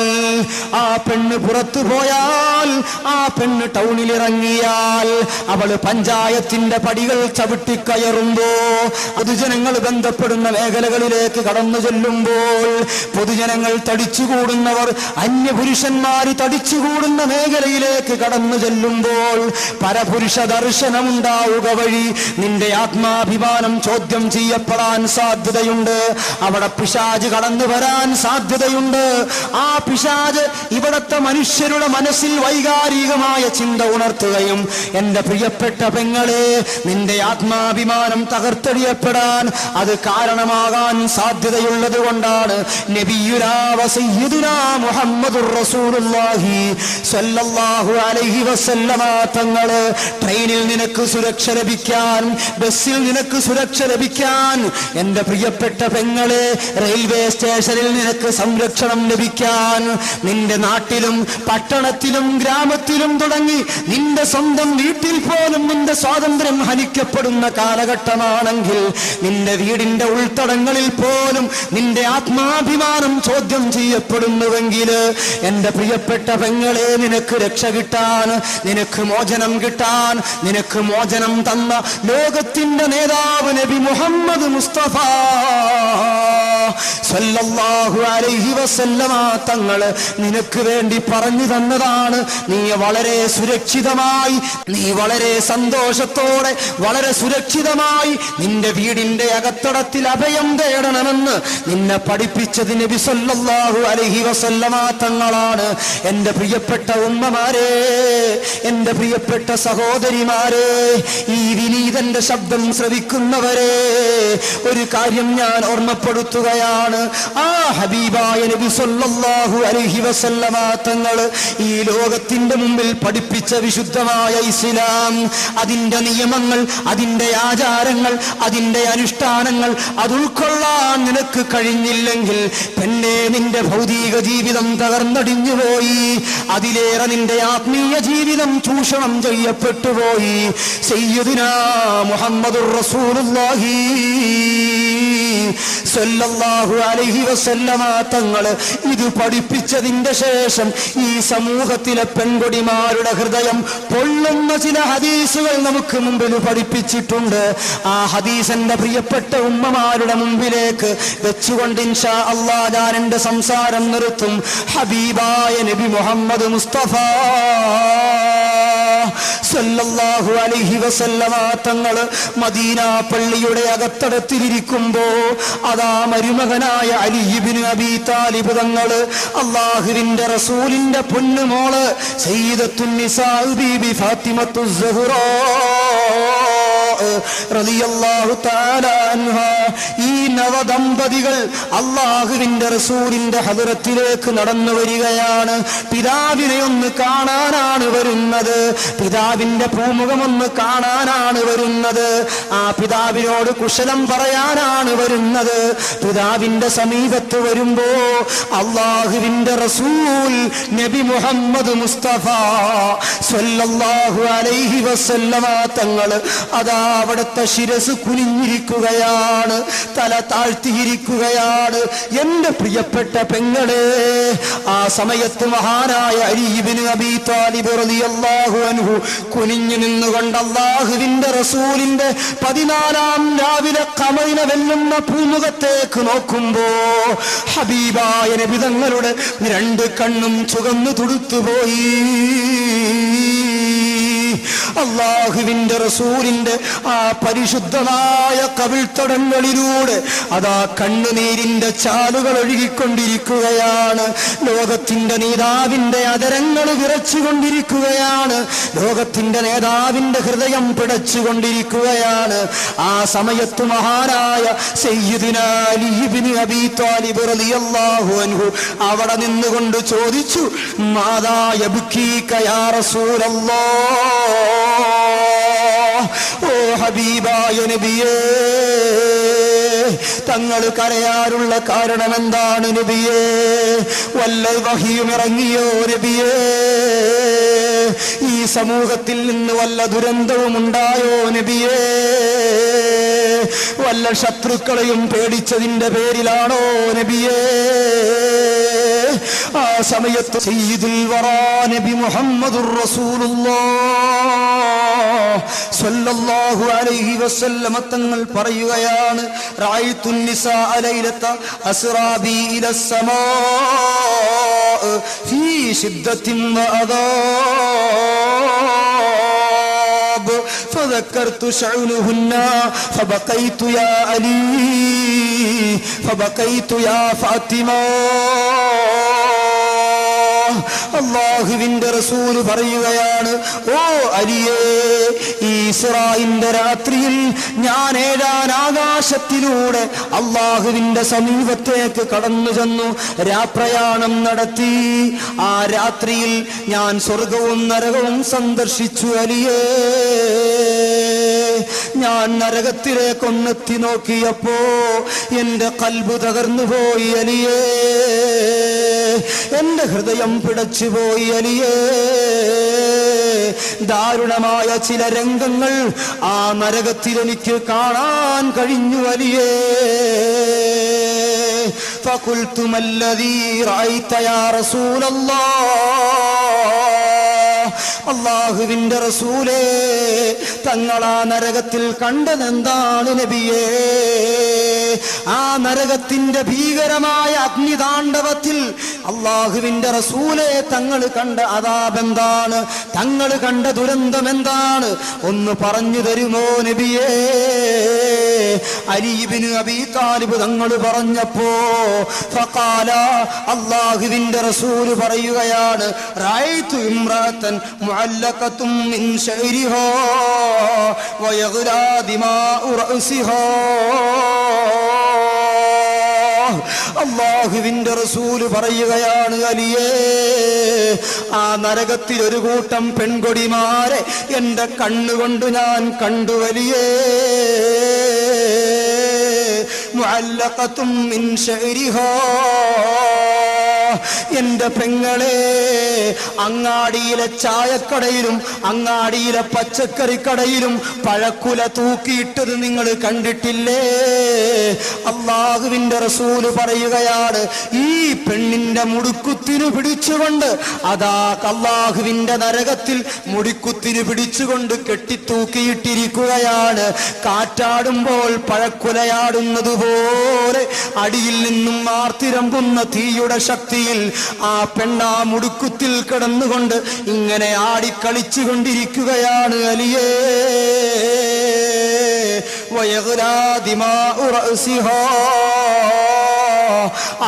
ആ പെണ്ണ് പുറത്തു പോയാൽ, ആ പെണ്ണ് ടൗണിലിറങ്ങിയാൽ, അവള് പഞ്ചായത്തിന്റെ പടികൾ ചവിട്ടിക്കയറുമ്പോ, പൊതുജനങ്ങൾ ബന്ധപ്പെടുന്ന മേഖലകളിലേക്ക് കടന്നു ചെല്ലുമ്പോൾ, പൊതുജനങ്ങൾ തടിച്ചുകൂടുന്നവർ, അന്യപുരുഷന്മാര് തടിച്ചുകൂടുന്ന മേഖലയിലേക്ക് കടന്നു ചെല്ലുമ്പോൾ പരപുരുഷ ദർശനമുണ്ടാവുക വഴി നിന്റെ ആത്മാഭിമാനം ചോദ്യം ചെയ്യപ്പെടാൻ സാധ്യതയുണ്ട്. അവിടെ പിശാച് കടന്നു വരാൻ സാധ്യതയുണ്ട്. ആ പിശാച് ഇവിടത്തെ മനുഷ്യരുടെ മനസ്സിൽ വൈകാരികമായ ചിന്ത ഉണർത്തുകയും, എന്റെ പ്രിയപ്പെട്ട പെങ്ങളെ, നിന്റെ ആത്മാഭിമാനം തകർത്തെറിയപ്പെടാൻ അത് കാരണമാകാൻ സാധ്യതയുള്ളത് കൊണ്ടാണ് നബിയുനാ വസയ്യിദുനാ മുഹമ്മദുർ റസൂലുള്ളാഹി സ്വല്ലല്ലാഹു അലൈഹി വസല്ലമ തങ്ങള് ട്രെയിനിൽ നിനക്ക് സുരക്ഷ ലഭിക്കാൻ, ബസ്സിൽ നിനക്ക് സുരക്ഷ ലഭിക്കാൻ, എന്റെ പ്രിയപ്പെട്ട പെങ്ങളെ, റെയിൽവേ സ്റ്റേഷനിൽ നിനക്ക് സംരക്ഷണം ലഭിക്കാൻ, നിന്റെ നാട്ടിലും പട്ടണത്തിലും ഗ്രാമത്തിലും തുടങ്ങി നിന്റെ സ്വന്തം വീട്ടിൽ പോലും നിന്റെ സ്വാതന്ത്ര്യം ഹനിക്കപ്പെടുന്ന കാലഘട്ടമാണെങ്കിൽ, നിന്റെ വീടിന്റെ ഉൾത്തടങ്ങളിൽ പോലും നിന്റെ ആത്മാഭിമാനം ചോദ്യം ചെയ്യപ്പെടുന്നുവെങ്കിൽ, എന്റെ പ്രിയപ്പെട്ട പെങ്ങളെ, നിനക്ക് രക്ഷ കിട്ടാൻ, നിനക്ക് മോചനം കിട്ടാൻ, നിനക്ക് മോചനം തന്ന ലോകത്തിന്റെ നേതാവ് നബി മുഹമ്മദ് മുസ്തഫ സല്ലല്ലാഹു അലൈഹി വസല്ലമ തങ്ങള് നിനക്ക് വേണ്ടി പറഞ്ഞു തന്നതാണ്. നീ വളരെ സുരക്ഷിതമായി, നീ വളരെ സന്തോഷത്തോടെ, വളരെ സുരക്ഷിതമായി നിന്റെ വീടിന്റെ അകത്തടത്തിൽ അഭയം തേടണമെന്ന് നിന്നെ പഠിപ്പിച്ചത് നബി സല്ലല്ലാഹു അലൈഹി വസല്ലമ തങ്ങളാണ്. എന്റെ പ്രിയപ്പെട്ട ഉമ്മമാരെ, എന്റെ പ്രിയപ്പെട്ട സഹോദരിമാരെ, ഈ വിനീതന്റെ ശബ്ദം ശ്രവിക്കുന്നവരെ, ഒരു കാര്യം ഞാൻ ഓർമ്മപ്പെടുത്തുകയാണ്. ആ ഹബീബായ നബി സല്ലല്ലാഹു അലൈഹി വസല്ലമ തങ്ങൾ ഈ ലോകത്തിന്റെ മുമ്പിൽ പഠിപ്പിച്ച വിശുദ്ധമായ ഇസ്ലാം, അതിന്റെ നിയമങ്ങൾ, അതിന്റെ ആചാരങ്ങൾ, അതിന്റെ അനുഷ്ഠാനങ്ങൾ അത് ഉൾക്കൊള്ളാൻ നിനക്ക് കഴിഞ്ഞില്ലെങ്കിൽ, പെണ്ണെ, നിന്റെ ഭൗതിക ജീവിതം തകർന്നടിഞ്ഞുപോയി, അതിലേറെ നിന്റെ ആത്മീയ ജീവിതം ചൂഷണം ചെയ്യപ്പെട്ടുപോയി. സയ്യിദുനാ മുഹമ്മദുർ റസൂലുള്ളാഹി സല്ലല്ലാഹു അലൈഹി വസല്ലമ തങ്ങൾ ഇത് പഠിപ്പിച്ചതിന്റെ ശേഷം ഈ സമൂഹത്തിലെ പെൺകൊടിമാരുടെ ഹൃദയം പൊള്ളുന്ന ചില ഹദീസുകൾ നമുക്ക് മുമ്പിൽ പഠിപ്പിച്ചിട്ടുണ്ട്. ആ ഹദീസിന്റെ പ്രിയപ്പെട്ട ഉമ്മമാരുടെ മുമ്പിലേക്ക് വെച്ചുകൊണ്ട് ഇൻഷാ അല്ലാഹ് ഞാൻ എന്റെ സംസാരം നിർത്തും. ഹബീബായ നബി മുഹമ്മദ് മുസ്തഫ സല്ലല്ലാഹു അലൈഹി വസല്ലമ തങ്ങൾ മദീന പള്ളിയുടെ അകത്തടത്തിലിരിക്കുമ്പോ, അതാ മരുമകനായ അലി ഇബ്നു അബീ താലിബ് തങ്ങൾ, അല്ലാഹുവിന്റെ റസൂലിന്റെ പൊന്നുമോള് സയ്യിദത്തുൻ നിസാ ബീബി ഫാത്തിമത്തു സുഹ്റാ റളിയല്ലാഹു തആല അൻഹാ, ഈ നവദമ്പതികൾ അല്ലാഹുവിന്റെ റസൂലിന്റെ ഹദറത്തിലേക്ക് നടന്നു വരികയാണ്. പിതാവിനെ ഒന്ന് കാണാനാണ് വരുന്നത്, പിതാവിന്റെ പൂമുഖമൊന്ന് കാണാനാണ് വരുന്നത്, ആ പിതാവിനോട് കുശലം പറയാനാണ് വരുന്നത്. പിതാവിന്റെ സമീപത്ത് വരുമ്പോ അല്ലാഹുവിന്റെ റസൂൽ നബി മുഹമ്മദ് മുസ്തഫ സല്ലല്ലാഹു അലൈഹി വസല്ലമ തങ്ങൾ അതാ അവിടുത്തെ ശിരസ് കുനിഞ്ഞിരിക്കുകയാണ്, തല താഴ്ത്തിയിരിക്കുകയാണ്. എന്റെ പ്രിയപ്പെട്ട പെങ്ങളെ, ആ സമയത്ത് മഹാനായ അലി ഇബ്നു അബീ ത്വാലിബ് റളിയല്ലാഹു അൻഹു കുനിഞ്ഞു നിന്നുകൊണ്ട് അല്ലാഹുവിന്റെ റസൂലിന്റെ 14-ാം രാവിലെ ഖമറിനെ വെല്ലുന്ന പൂമുഖത്തേക്ക് നോക്കുമ്പോ ഹബീബായ നബി തങ്ങളുടെ 2 കണ്ണും ചുവന്നു തുടുത്തുപോയി. അല്ലാഹുവിന്റെ റസൂലിന്റെ ആ പരിശുദ്ധമായ കവിൾത്തടങ്ങളിലൂടെ അതാ കണ്ണുനീരിന്റെ ചാലുകൾ ഒഴുകിക്കൊണ്ടിരിക്കുകയാണ്. ലോകത്തിന്റെ നേതാവിന്റെ അധരങ്ങൾ വിറച്ചുകൊണ്ടിരിക്കുകയാണ്. ലോകത്തിന്റെ നേതാവിന്റെ ഹൃദയം പിടച്ചുകൊണ്ടിരിക്കുകയാണ്. ആ സമയത്ത് മഹാനായ സയ്യിദുനാ അലി ഇബ്നു അബീ ത്വാലിബ് റളിയല്ലാഹു അൻഹു അവിടെ നിന്നുകൊണ്ട് ചോദിച്ചു, മാദാ യബ്കീക യാ റസൂലല്ലാഹ്, ഓ ഹബീബായ നബിയേ, തങ്ങൾ കരയാനുള്ള കാരണം എന്താണ് നബിയേ? വല്ല വഹിയും ഇറങ്ങിയോ നബിയേ? ഈ സമൂഹത്തിൽ നിന്ന് വല്ല ദുരന്തവും ഉണ്ടായോ നബിയേ? വല്ല ശത്രുക്കളെയും പേടിച്ചതിന്റെ പേരിലാണോ നബിയേ? ആ സമയത്ത് സയ്യിദുൽ വറാ നബി മുഹമ്മദുർ റസൂലുള്ളാഹ് സ്വല്ലല്ലാഹു അലൈഹി വസല്ലം തങ്ങൾ പറയുകയാണ്, റഅയ്തുൻ നിസാ ലൈലത അസ്റാ ബി ഇലസ് സമാ ഫീ ശിദ്ദത്തിൻ വഅദാബ് فذكرت شعنهن فبقيت يا علي فبقيت يا فاطمة. അല്ലാഹുവിന്റെ റസൂൽ പറയുകയാണ്, ഓ അലിയേ, ഈ ഇസ്രായിന്റെ രാത്രിയിൽ ഞാൻ 7-ാം ആകാശത്തിലൂടെ അല്ലാഹുവിന്റെ സമീപത്തേക്ക് കടന്നു ചെന്നു, രാപ്രയാണം നടത്തി. ആ രാത്രിയിൽ ഞാൻ സ്വർഗവും നരകവും സന്ദർശിച്ചു അലിയേ. ഞാൻ നരകത്തിലേക്കൊന്നെത്തി നോക്കിയപ്പോ എന്റെ ഖൽബ് തകർന്നു പോയി അലിയേ, എന്റെ ഹൃദയം പിടച്ചുപോയി അലിയേ. ദാരുണമായ ചില രംഗങ്ങൾ ആ നരകത്തിൽ എനിക്ക് കാണാൻ കഴിഞ്ഞു അലിയേ. ഫഖുൽതു മല്ലദീ റഅയ്ത യാ റസൂലല്ലാഹ്, അല്ലാഹുവിന്റെ റസൂലേ, തങ്ങളാ നരകത്തിൽ കണ്ടതെന്താണ് നബിയേ? ആ നരകത്തിന്റെ ഭീകരമായ അഗ്നിതാണ്ഡവത്തിൽ അല്ലാഹുവിന്റെ റസൂലേ, തങ്ങൾ കണ്ട അദാബ് എന്താണ്? തങ്ങൾ കണ്ട ദുരന്തം എന്താണ്? ഒന്ന് പറഞ്ഞു തരുമോ നബിയേ? അലി ഇബ്നു അബീ ത്വാലിബ് തങ്ങൾ പറഞ്ഞപ്പോ ഫഖാല, അല്ലാഹുവിന്റെ റസൂൽ പറയുകയാണ്, റഅയ്തു ഇംറഅതൻ മുഅല്ലഖതും മിൻ ശഅരിഹാ വയഗ്ലാ ദിമാഉ റഅസിഹാ. അല്ലാഹുവിന്റെ റസൂൽ പറയുകയാണ്, അലിയേ, ആ നരകത്തിൽ ഒരു കൂട്ടം പെൺകൊടിമാരെ എന്റെ കണ്ണുകൊണ്ട് ഞാൻ കണ്ടു അലിയേ. മുഅല്ലഖതും മിൻ ശഅരിഹാ, എന്റെ പെങ്ങളെ, അങ്ങാടിയിലെ ചായക്കടയിലും അങ്ങാടിയിലെ പച്ചക്കറിക്കടയിലും പഴക്കുല തൂക്കിയിട്ടത് നിങ്ങൾ കണ്ടിട്ടില്ലേ? അല്ലാഹുവിന്റെ റസൂല് പറയുകയാണ്, ഈ പെണ്ണിന്റെ മുടിക്കുത്തിനു പിടിച്ചുകൊണ്ട് അതാ അല്ലാഹുവിന്റെ നരകത്തിൽ മുടിക്കുത്തിനു പിടിച്ചുകൊണ്ട് കെട്ടിത്തൂക്കിയിട്ടിരിക്കുകയാണ്. കാറ്റാടുമ്പോൾ പഴക്കുലയാടുന്നത് പോലെ അടിയിൽ നിന്നും ആർത്തിരമ്പുന്ന തീയുടെ ശക്തിയിൽ ആ പെണ്ണാ മുടുക്കുത്തിൽ കിടന്നുകൊണ്ട് ഇങ്ങനെ ആടിക്കളിച്ചുകൊണ്ടിരിക്കുകയാണ് അലിയേ. വയഗ്ലാ ദിമാഉ റഅസിഹാ,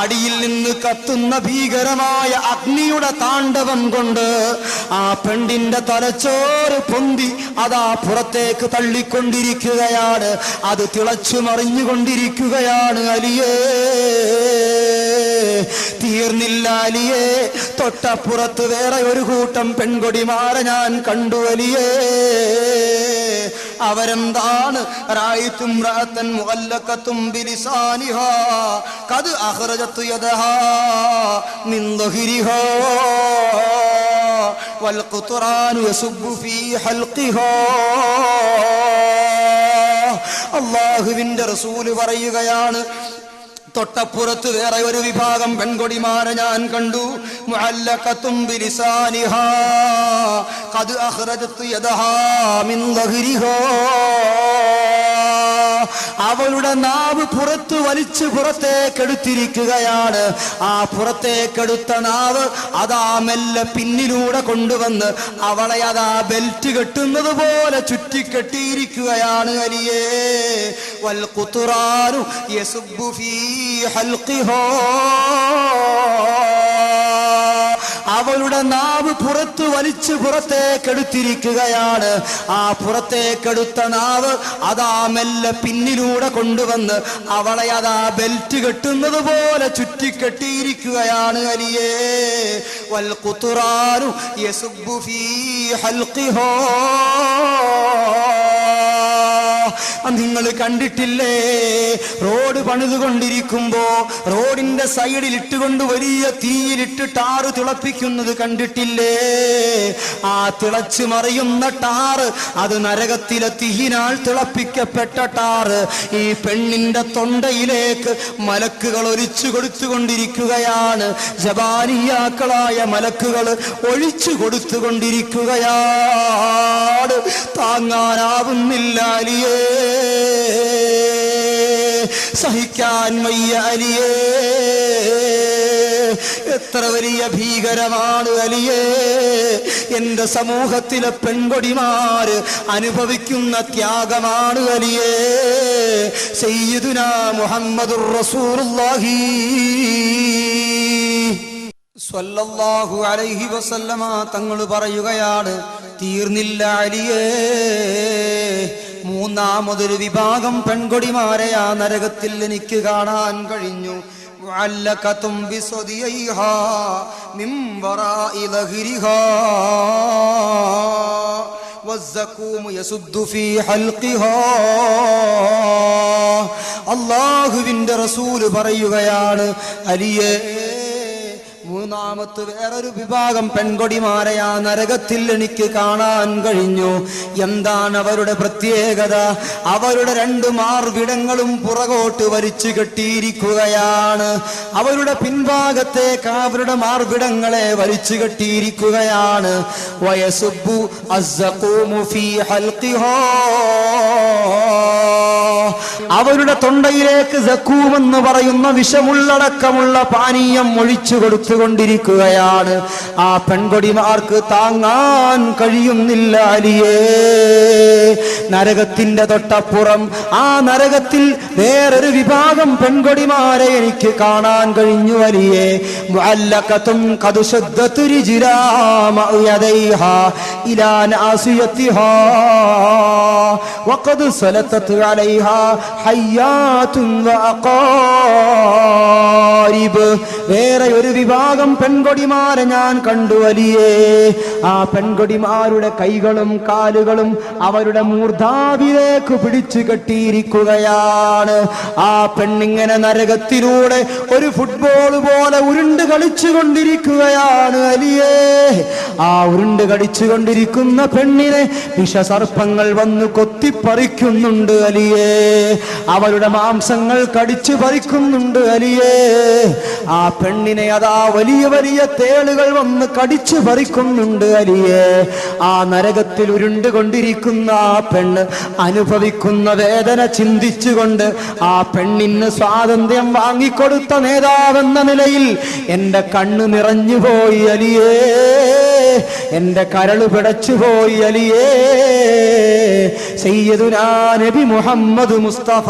അടിയിൽ നിന്ന് കത്തുന്ന ഭീകരമായ അഗ്നിയുടെ താണ്ഡവം കൊണ്ട് ആ പെണ്ണിന്റെ തലച്ചോറ് പൊന്തി അതാ പുറത്തേക്ക് തള്ളിക്കൊണ്ടിരിക്കുകയാണ്. അത് തിളച്ചു മറിഞ്ഞുകൊണ്ടിരിക്കുകയാണ് അലിയേ. തീർന്നില്ല അലിയേ, തൊട്ടപ്പുറത്ത് വേറെ ഒരു കൂട്ടം പെൺകൊടിമാരെ ഞാൻ കണ്ടു അലിയേ. അവരെന്താണ്? റഅയ്തു ഇംറഅതൻ മുഅല്ലഖതും ബിലിസാനിഹാ ഖദ് അഖ്റജത് യദഹാ മിൻ ളഹ്രിഹാ വൽ ഖുത്റാനു യസുബ്ബു ഫീ ഹൽഖിഹാ. അല്ലാഹുവിന്റെ റസൂല് പറയുകയാണ്, തൊട്ടപ്പുറത്ത് വേറെ ഒരു വിഭാഗം പെൺകൊടിമാരെ ഞാൻ കണ്ടു. മുഅല്ലഖത്തും ബിലിസാനിഹാ ഖദ് അഖ്റജത് യദഹാ മിൻ ദഹ്രിഹാ. അവളുടെ നാവ് പുറത്ത് വലിച്ച് പുറത്തേക്കെടുത്തിരിക്കുകയാണ്. ആ പുറത്തേക്കെടുത്ത നാവ് അതാ മെല്ലെ പിന്നിലൂടെ കൊണ്ടുവന്ന് അവളെ അതാ ബെൽറ്റ് കെട്ടുന്നത് പോലെ ചുറ്റിക്കെട്ടിയിരിക്കുകയാണ്. അലിയേ വൽ ഖുത്റാനു യസുബ്ബു ഫീ ഹൽഖിഹാ. അവളുടെ നാവ് പുറത്ത് വലിച്ച് പുറത്തേക്കെടുത്തിരിക്കുകയാണ്. ആ പുറത്തേക്കെടുത്ത നാവ് അതാ മെല്ലെ പിന്നിലൂടെ കൊണ്ടുവന്ന് അവളെ അതാ ബെൽറ്റ് കെട്ടുന്നത് പോലെ ചുറ്റിക്കെട്ടിയിരിക്കുകയാണ്. അലിയേ വൽ ഖുത്റാനു യസുബ്ബു ഫീ ഹൽഖിഹാ. നിങ്ങൾ കണ്ടിട്ടില്ലേ, റോഡ് പണിതുകൊണ്ടിരിക്കുമ്പോ റോഡിന്റെ സൈഡിൽ ഇട്ടുകൊണ്ട് വലിയ തീയിലിട്ട് ടാറ് തിളപ്പിക്കുന്നത് കണ്ടിട്ടില്ലേ? ആ തിളച്ചു മറിയുന്ന ടാറ് അത് നരകത്തിലെ തീയിനാൽ തിളപ്പിക്കപ്പെട്ട ടാറ് ഈ പെണ്ണിന്റെ തൊണ്ടയിലേക്ക് മലക്കുകൾ ഒലിച്ചു കൊടുത്തുകൊണ്ടിരിക്കുകയാണ്. ജബാനിയാക്കളായ മലക്കുകൾ ഒഴിച്ചു കൊടുത്തുകൊണ്ടിരിക്കുകയാണ്. താങ്ങാനാവുന്നില്ല അലിയേ, സഹിക്കാൻ വയ്യ അലിയേ. എത്ര വലിയ ഭീകരമാണ് അലിയേ. എന്റെ സമൂഹത്തിലെ പെൺകൊടിമാര് അനുഭവിക്കുന്ന ത്യാഗമാണ് അലിയേ. സയ്യിദുനാ മുഹമ്മദുർ റസൂലുള്ളാഹി സ്വല്ലല്ലാഹു അലൈഹി വസല്ലമ തങ്ങൾ പറയുകയാണ്, തീർന്നില്ല അലിയേ. മൂന്നാമതൊരു വിഭാഗം പെൺകൊടിമാരെ ആ നരകത്തിൽ എനിക്ക് കാണാൻ കഴിഞ്ഞു. മുഅല്ലഖത്തും ബിസദിയൈഹാ മിൻ വറാഇ ദഹ്രിഹാ വസ്സഖൂമു യസുദ്ദു ഫീ ഹൽഖിഹാ. അല്ലാഹുവിന്റെ റസൂല് പറയുകയാണ്, അലിയേ, മൂന്നാമത്തെ വേറൊരു വിഭാഗം പെൺകൊടിമാരെ ആ നരകത്തിൽ എനിക്ക് കാണാൻ കഴിഞ്ഞു. എന്താണ് അവരുടെ പ്രത്യേകത? അവരുടെ രണ്ട് മാർവിടങ്ങളും പുറകോട്ട് വലിച്ചു കെട്ടിയിരിക്കുകയാണ്. അവരുടെ പിൻഭാഗത്തേക്ക് അവരുടെ മാർവിടങ്ങളെ വലിച്ചു കെട്ടിയിരിക്കുകയാണ്. വയസുബ്ബു അസ്സഖൂമു ഫീ ഹൽഖിഹാ. അവരുടെ തൊണ്ടയിലേക്ക് സഖൂം എന്ന് പറയുന്ന വിഷമുള്ളടക്കമുള്ള പാനീയം ഒഴിച്ചു കൊടുത്തുകൊണ്ടിരിക്കുകയാണ്. ആ പെൺകൊടിമാർക്ക് താങ്ങാൻ കഴിയുന്നില്ല അലിയേ. നരകത്തിന്റെ തൊട്ടപ്പുറം ആ നരകത്തിൽ വേറൊരു വിഭാഗം പെൺകൊടിമാരെ എനിക്ക് കാണാൻ കഴിഞ്ഞു അലിയേ. മുഅല്ലഖത്തും ഖദ് ശദ്ദത് റിജ്ലാമ യദൈഹാ ഇലാ നാസിയതിഹാ വഖദ് സലതത് അലൈഹാ ഹയ്യാതുൻ വഅഖാരിബ്. വേറെ ഒരു വിഭാഗം പെൺകൊടിമാരെ ഞാൻ കണ്ടു അലിയേ. ആ പെൺകൊടിമാരുടെ കൈകളും കാലുകളും അവരുടെ മൂർധാവിലേക്ക് പിടിച്ചു കെട്ടിയിരിക്കുകയാണ്. ആ പെണ്ണിങ്ങനെ നരകത്തിലൂടെ ഒരു ഫുട്ബോൾ പോലെ ഉരുണ്ട് കളിച്ചു കൊണ്ടിരിക്കുകയാണ് അലിയേ. ആ ഉരുണ്ട് കളിച്ചു കൊണ്ടിരിക്കുന്ന പെണ്ണിനെ വിഷസർപ്പങ്ങൾ വന്ന് കൊത്തിപ്പറിക്കുന്നുണ്ട് അലിയേ. അവരുടെ മാംസങ്ങൾ കടിച്ചു പറിക്കുന്നുണ്ട് അലിയേ. ആ പെണ്ണിനെ അതാ വലിയ വലിയ തേളുകൾ വന്ന് കടിച്ചു പറിക്കുന്നുണ്ട് അലിയേ. ആ നരകത്തിൽ ഉരുണ്ടുകൊണ്ടിരിക്കുന്ന ആ പെണ്ണ് അനുഭവിക്കുന്ന വേദന ചിന്തിച്ചുകൊണ്ട് ആ പെണ്ണിന് സ്വാതന്ത്ര്യം വാങ്ങിക്കൊടുത്ത നേതാവെന്ന നിലയിൽ എന്റെ കണ്ണ് നിറഞ്ഞുപോയി അലിയേ. എന്റെ കരള് പിടച്ചുപോയി അലിയേ. സയ്യിദുനാ നബി മുഹമ്മദ് മുസ്തഫ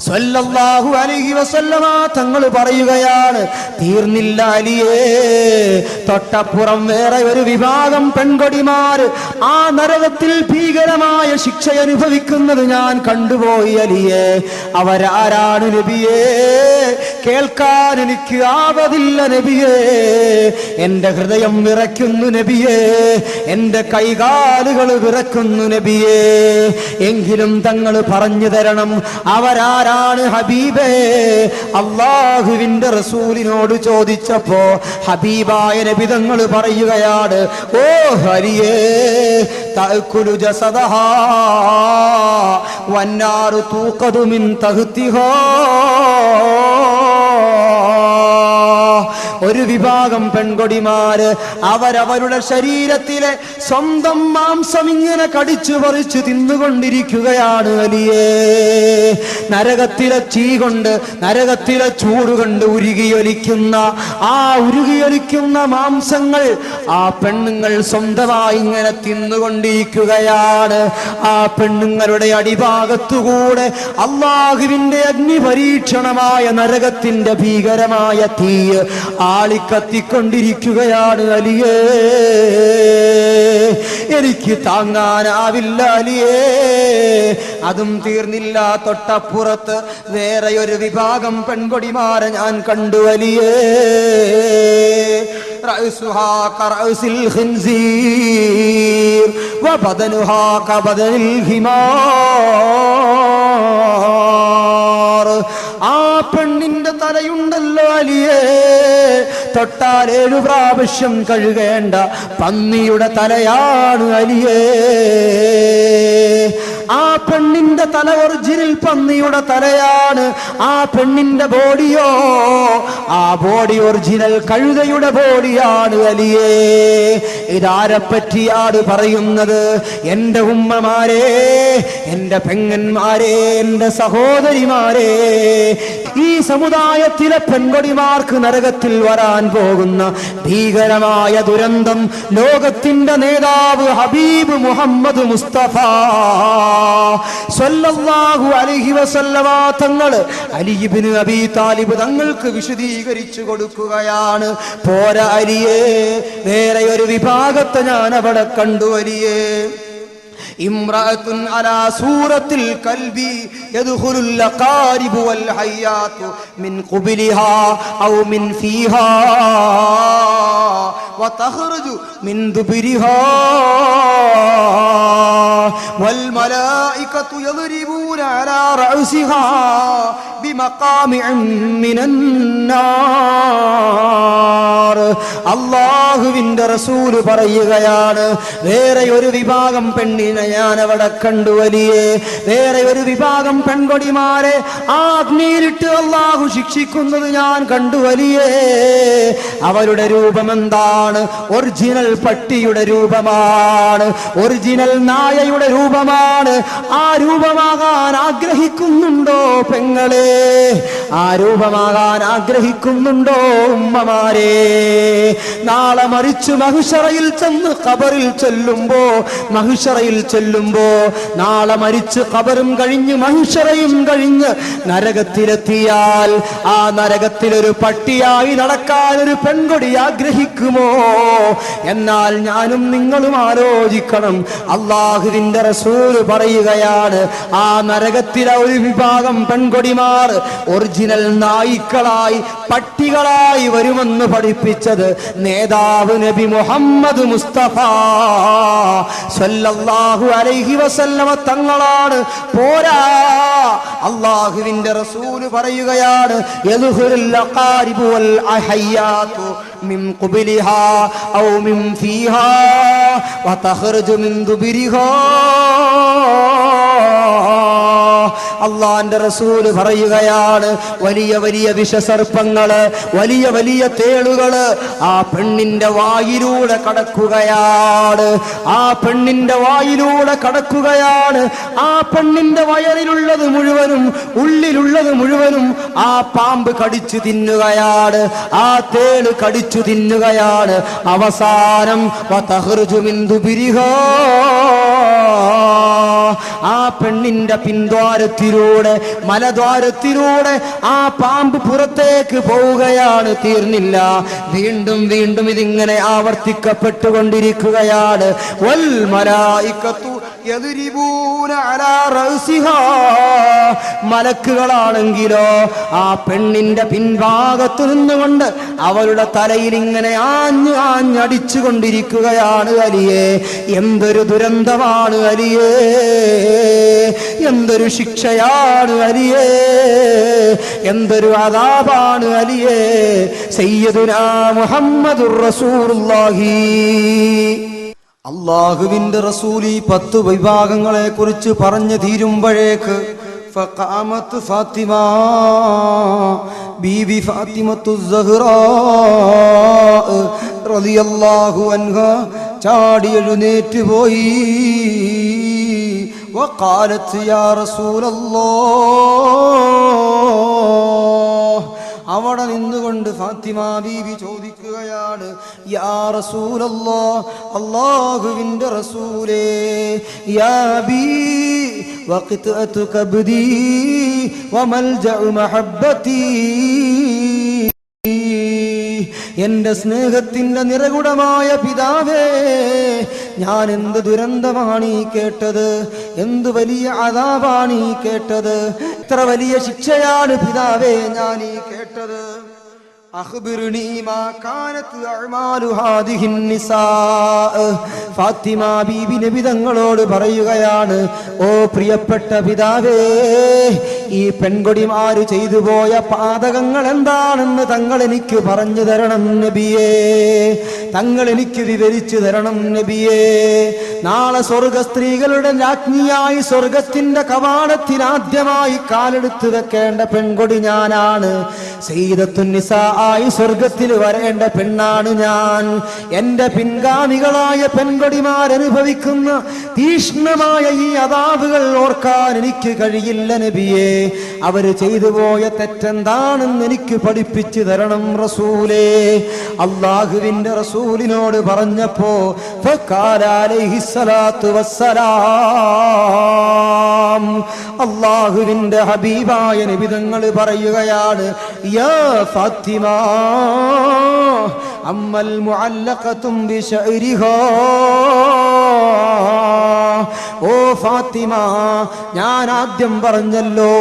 സല്ലല്ലാഹു അലൈഹി വസല്ലമ തങ്ങൾ പറയുകയാണ്, തീർന്നില്ല അലിയേ. തൊട്ടപ്പുറം വേറെ ഒരു വിഭാഗം പെൺകൊടിമാർ ആ നരകത്തിൽ ഭീകരമായ ശിക്ഷ അനുഭവിക്കുന്നത് ഞാൻ കണ്ടുപോയി അലിയേ. അവരാരാണ് നബിയേ? കേൾക്കാൻ എനിക്ക് ആവതില്ല നബിയേ. എന്റെ ഹൃദയം വിറയ്ക്കുന്നു നബിയേ. എന്റെ കൈകാലുകൾ വിറയ്ക്കുന്നു നബിയേ. എങ്കിലും തങ്ങൾ പറഞ്ഞു തരണം, അവരാരാണ് ആരാണ് ഹബീബേ? അല്ലാഹുവിന്റെ റസൂലിനോട് ചോദിച്ചപ്പോ ഹബീബായ നബി തങ്ങൾ പറയുകയാണ്, ഓ ഹരിയേ തഅകുലു ജസദഹാ വന്നാറു തൂഖദു മിൻ തഹ്തിഹാ. ഒരു വിഭാഗം പെൺകൊടിമാര് അവരവരുടെ ശരീരത്തിലെ സ്വന്തം മാംസം ഇങ്ങനെ കടിച്ചു പറിച്ചു തിന്നുകൊണ്ടിരിക്കുകയാണ് വലിയേ. നരകത്തിലെ തീ കൊണ്ട്, നരകത്തിലെ ചൂട് കൊണ്ട് ഉരുകിയൊലിക്കുന്ന ആ ഉരുകിയൊലിക്കുന്ന മാംസങ്ങൾ ആ പെണ്ണുങ്ങൾ സ്വന്തമായി ഇങ്ങനെ തിന്നുകൊണ്ടിരിക്കുകയാണ്. ആ പെണ്ണുങ്ങളുടെ അടിഭാഗത്തുകൂടെ അല്ലാഹുവിന്റെ അഗ്നിപരീക്ഷണമായ നരകത്തിന്റെ ഭീകരമായ തീ ആളിക്കത്തിക്കൊണ്ടിരിക്കുകയാണ് അലിയേ. എനിക്ക് താങ്ങാനാവില്ല അലിയേ. അതും തീർന്നില്ല, തൊട്ടപ്പുറത്ത് വേറെ ഒരു വിഭാഗം പെൺകൊടിമാരെ ഞാൻ കണ്ടു അലിയേ. റഅസുഹാ കറഅസിൽ ഖിൻസീർ വബദനുഹാ കബദനിൽ ഹിമാർ. ആ പെണ്ണിന്റെ തലയുണ്ടല്ലോ അലിയേ, തൊട്ടാൽ 7 പ്രാവശ്യം കഴുകേണ്ട പന്നിയുടെ തലയാണ് അലിയേ. ആ പെണ്ണിന്റെ തല ഒറിജിനൽ പന്നിയുടെ തലയാണ്. ആ പെണ്ണിന്റെ ബോഡിയോ, ആ ബോഡി ഒറിജിനൽ കഴുതയുടെ ബോഡിയാണ് അലിയേ. ഇതാരെപ്പറ്റിയാണ് പറയുന്നത്? എന്റെ ഉമ്മമാരെ, എന്റെ പെങ്ങന്മാരെ, എന്റെ സഹോദരിമാരെ, ഈ സമുദായത്തിലെ പെൺകൊടിമാർക്ക് നരകത്തിൽ വരാൻ പോകുന്ന ഭീകരമായ ദുരന്തം ലോകത്തിന്റെ നേതാവ് ഹബീബ് മുഹമ്മദ് മുസ്തഫ സ്വല്ലല്ലാഹു അലൈഹി വസല്ലമ തങ്ങൾ അലി ഇബ്നു അബീ താലിബ് തങ്ങൾക്ക് വിശദീകരിച്ചു കൊടുക്കുകയാണ്. പോരാ അലിയേ, വേറെ ഒരു വിഭാഗത്തെ ഞാൻ അവിടെ കണ്ടു അലിയേ. ഇംറഅത്തുൻ അലാ സൂറത്തിൽ കൽബി യദ്ഖുലുൽ ലഖാരിബു വൽ ഹയ്യാതു മിൻ ഖുബലിഹാ ഔ മിൻ ഫീഹാ വതഖ്റുജു മിൻ ദുബരിഹാ വൽ മലായികതു യദ്രിബൂന അലാ റഅസിഹാ ബിമഖാമിഇൻ മിനൻ നാർ. അല്ലാഹുവിന്റെ റസൂൽ പറയുകയാണ്, വേറെ ഒരു വിഭാഗം പെണ്ണിനെ ഞാൻ അവിടെ കണ്ടു വലിയേ. വേറെ ഒരു വിഭാഗം പെൺകൊടിമാരെ ആ അഗ്നിയിലിട്ട് അല്ലാഹു ശിക്ഷിക്കുന്നത് ഞാൻ കണ്ടു വലിയേ. അവരുടെ രൂപം എന്താണ്? ഒറിജിനൽ പട്ടിയുടെ രൂപമാണ്, ഒറിജിനൽ നായയുടെ രൂപമാണ്. ആ രൂപമാകാൻ ആഗ്രഹിക്കുന്നുണ്ടോ പെങ്ങളെ? ആ രൂപമാകാൻ ആഗ്രഹിക്കുന്നുണ്ടോ ഉമ്മമാരെ? നാളെ മരിച്ചു മഹ്ശറയിൽ ചെന്ന് ഖബറിൽ ചെല്ലുമ്പോ, മഹ്ശറയിൽ ചെല്ലുമ്പോ, നാളെ മരിച്ച് ഖബറും കഴിഞ്ഞ് മഹ്ശറയും കഴിഞ്ഞ് നരകത്തിലെത്തിയാൽ ആ നരകത്തിലൊരു പട്ടിയായി നടക്കാൻ ഒരു പെൺകൊടി ആഗ്രഹിക്കുമോ? എന്നാൽ ഞാനും നിങ്ങളും ആലോചിക്കണം. അല്ലാഹുവിന്റെ റസൂൽ പറയുകയാണ്, ആ നരകത്തിലെ ഒരു വിഭാഗം പെൺകൊടിമാർ ഒറിജിനൽ നായ്ക്കളായി, പട്ടികളായി വരുമെന്ന് പഠിപ്പിച്ചത് നേതാവ് നബി മുഹമ്മദ് മുസ്തഫ സ്വല്ലല്ലാഹു അലൈഹി വസല്ലമ തങ്ങളാണ്. പോരാ, അല്ലാഹുവിന്റെ റസൂൽ പറയുകയാണ്, യദ്ഖുലുൽ ലഖാരിബു വൽ അഹയ്യാതു മിൻ ഖുബലിഹാ ഔ മിൻ ഫീഹാ വതഖ്റുജു മിൻ ദുബരിഹാ. അള്ളാന്റെ റസൂല് പറയുകയാണ്, വലിയ വലിയ വിഷസർപ്പങ്ങള്, വലിയ വലിയ തേളുകള് ആ പെണ്ണിന്റെ വായിലൂടെ കടക്കുകയാണ്. ആ പെണ്ണിന്റെ വായിലൂടെ കടക്കുകയാണ്. ആ പെണ്ണിന്റെ വയറിലുള്ളത് മുഴുവനും, ഉള്ളിലുള്ളത് മുഴുവനും ആ പാമ്പ് കടിച്ചു തിന്നുകയാണ്, ആ തേള് കടിച്ചു തിന്നുകയാണ്. അവസാനം വതഖ്റുജു മിൻ ദുബരിഹാ, ആ പെണ്ണിന്റെ പിൻദ്വാരത്തിലൂടെ, മലദ്വാരത്തിലൂടെ ആ പാമ്പ് പുറത്തേക്ക് പോവുകയാണ്. തീർന്നില്ല, വീണ്ടും വീണ്ടും ഇതിങ്ങനെ ആവർത്തിക്കപ്പെട്ടുകൊണ്ടിരിക്കുകയാണ്. വൽ മലായികത്തു യദ്രിബൂന അലാ റഅസിഹാ, മലക്കുകളാണെങ്കിലോ ആ പെണ്ണിന്റെ പിൻഭാഗത്തു നിന്നുകൊണ്ട് അവളുടെ തലയിൽ ഇങ്ങനെ ആഞ്ഞടിച്ചു കൊണ്ടിരിക്കുകയാണ്. അലിയേ, എന്തൊരു ദുരന്തമാണ് അലിയേ, എന്തൊരു ശിക്ഷയാണ് അലിയേ, എന്തൊരു അദാബാണ് അലിയേ. സയ്യിദുനാ മുഹമ്മദുർ റസൂലുള്ളാഹി. അല്ലാഹുവിന്റെ റസൂൽ ഈ 10 വിഭാഗങ്ങളെ കുറിച്ച് പറഞ്ഞു തീരുമ്പോഴേക്ക് ഫഖാമത്ത് ഫാത്തിമ ബീബി ഫാത്തിമത്തു സഹ്റാ റളിയല്ലാഹു അൻഹ ചാടി എഴുന്നേറ്റ് പോയി. വഖാലത്ത് യാ റസൂലല്ലാഹ്, അവിടെ നിന്നുകൊണ്ട് ഫാത്തിമ ബീവി ചോദിക്കുകയാണ്, യാ റസൂലല്ലാഹ്, അല്ലാഹുവിന്റെ റസൂലേ, യാ ബീ വഖിത്അതു കബ്ദി വമൽജഉ മഹബ്ബതി, എന്റെ സ്നേഹത്തിന്റെ നിറകുടമായ പിതാവേ, ഞാൻ എന്ത് ദുരന്തമാണ് ഈ കേട്ടത്, എന്ത് വലിയ അദാബാണ് ഈ കേട്ടത്, എത്ര വലിയ ശിക്ഷയാണ് പിതാവേ ഞാൻ ഈ കേട്ടത്. അഖ്ബിർനി മാ കാനത് അഅ്മാലു ഹാദിഹിൻ നിസാ. ഫാത്തിമ ബീബി നബി തങ്ങളോട് പറയുകയാണ്, ഓ പ്രിയപ്പെട്ട പിതാവേ, ഈ പെൺകൊടിമാര് ചെയ്തു പോയ പാതകങ്ങൾ എന്താണെന്ന് തങ്ങൾ എനിക്ക് പറഞ്ഞു തരണം നബിയേ, തങ്ങൾ എനിക്ക് വിവരിച്ചു തരണം നബിയേ. നാളെ സ്വർഗ സ്ത്രീകളുടെ രാജ്ഞിയായി സ്വർഗത്തിന്റെ കവാടത്തിൽ ആദ്യമായി കാലെടുത്ത് വെക്കേണ്ട പെൺകൊടി ഞാനാണ്. സയ്യിദത്തുൻ നിസാ ആയി സ്വർഗത്തിൽ വരേണ്ട പെണ്ണാണ് ഞാൻ. എന്റെ പിൻഗാമികളായ പെൺകൊടിമാരനുഭവിക്കുന്ന തീഷ്ണമായ ഈ അദാബുകൾ ഓർക്കാൻ എനിക്ക് കഴിയില്ല നബിയേ. അവര് ചെയ്തു പോയ തെറ്റെന്താണെന്ന് എനിക്ക് പഠിപ്പിച്ചു തരണം റസൂലേ. അല്ലാഹുവിന്റെ റസൂലിനോട് പറഞ്ഞപ്പോ ഫഖാല അലൈഹിസ്സലാത്തു വസ്സലാം, അല്ലാഹുവിന്റെ ഹബീബായ നബി തങ്ങൾ പറയുകയാണ്, യാ ഫാത്തിമ അമ്മൽ മുഅല്ലഖതും ബിശഅരിഹാ. ഓ ഫാത്തിമ, ഞാൻ ആദ്യം പറഞ്ഞല്ലോ,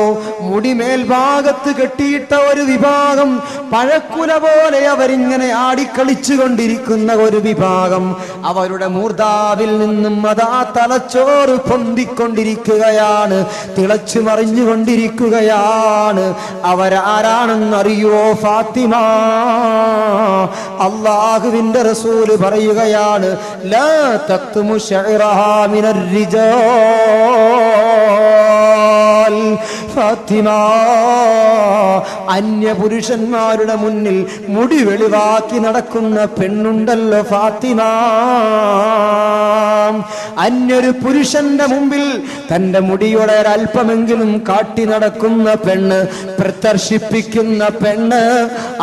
മുടി മേൽഭാഗത്ത് കെട്ടിയിട്ട ഒരു വിഭാഗം, പഴക്കുല പോലെ അവരിങ്ങനെ ആടിക്കളിച്ചു കൊണ്ടിരിക്കുന്ന ഒരു വിഭാഗം, അവരുടെ മൂർധാവിൽ നിന്നും അതാ തലച്ചോറ് പൊന്തിക്കൊണ്ടിരിക്കുകയാണ്, തിളച്ചു മറിഞ്ഞുകൊണ്ടിരിക്കുകയാണ്. അവരാരാണെന്നറിയോ ഫാത്തിമ? അല്ലാഹുവിന്റെ റസൂല് പറയുകയാണ്, ലാ തഖ്തുമു ശഅറഹാ മിനർ റിജാൽ. ഫാത്തിമ, അന്യപുരുഷന്മാരുടെ മുന്നിൽ മുടി വെളിവാക്കി നടക്കുന്ന പെണ്ണുണ്ടല്ലോ ഫാത്തിമ, അന്യൊരു പുരുഷന്റെ മുമ്പിൽ തന്റെ മുടിയുടെ ഒരല്പമെങ്കിലും കാട്ടി നടക്കുന്ന പെണ്ണ്, പ്രദർശിപ്പിക്കുന്ന പെണ്ണ്,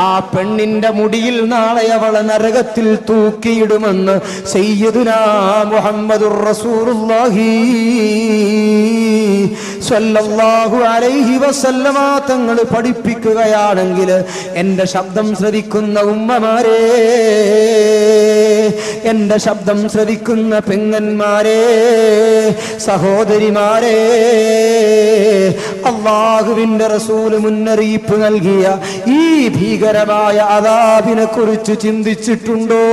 ആ പെണ്ണിന്റെ മുടിയിൽ നാളെ അവളെ നരകത്തിൽ തൂക്കിയിടുമെന്ന് സയ്യിദുനാ മുഹമ്മദുർ റസൂലുള്ളാഹി സ്വല്ലല്ലാഹു അലൈഹി വസല്ലമ തങ്ങൾ പഠിപ്പിക്കുകയാണെങ്കിൽ, എന്റെ ശബ്ദം ശ്രവിക്കുന്ന ഉമ്മമാരെ, എന്റെ ശബ്ദം ശ്രവിക്കുന്ന പെങ്ങന്മാരെ, സഹോദരിമാരെ, അല്ലാഹുവിന്റെ റസൂല് മുന്നറിയിപ്പ് നൽകിയ ഈ ഭീകരമായ അദാബിനെ കുറിച്ച് ചിന്തിച്ചിട്ടുണ്ടോ?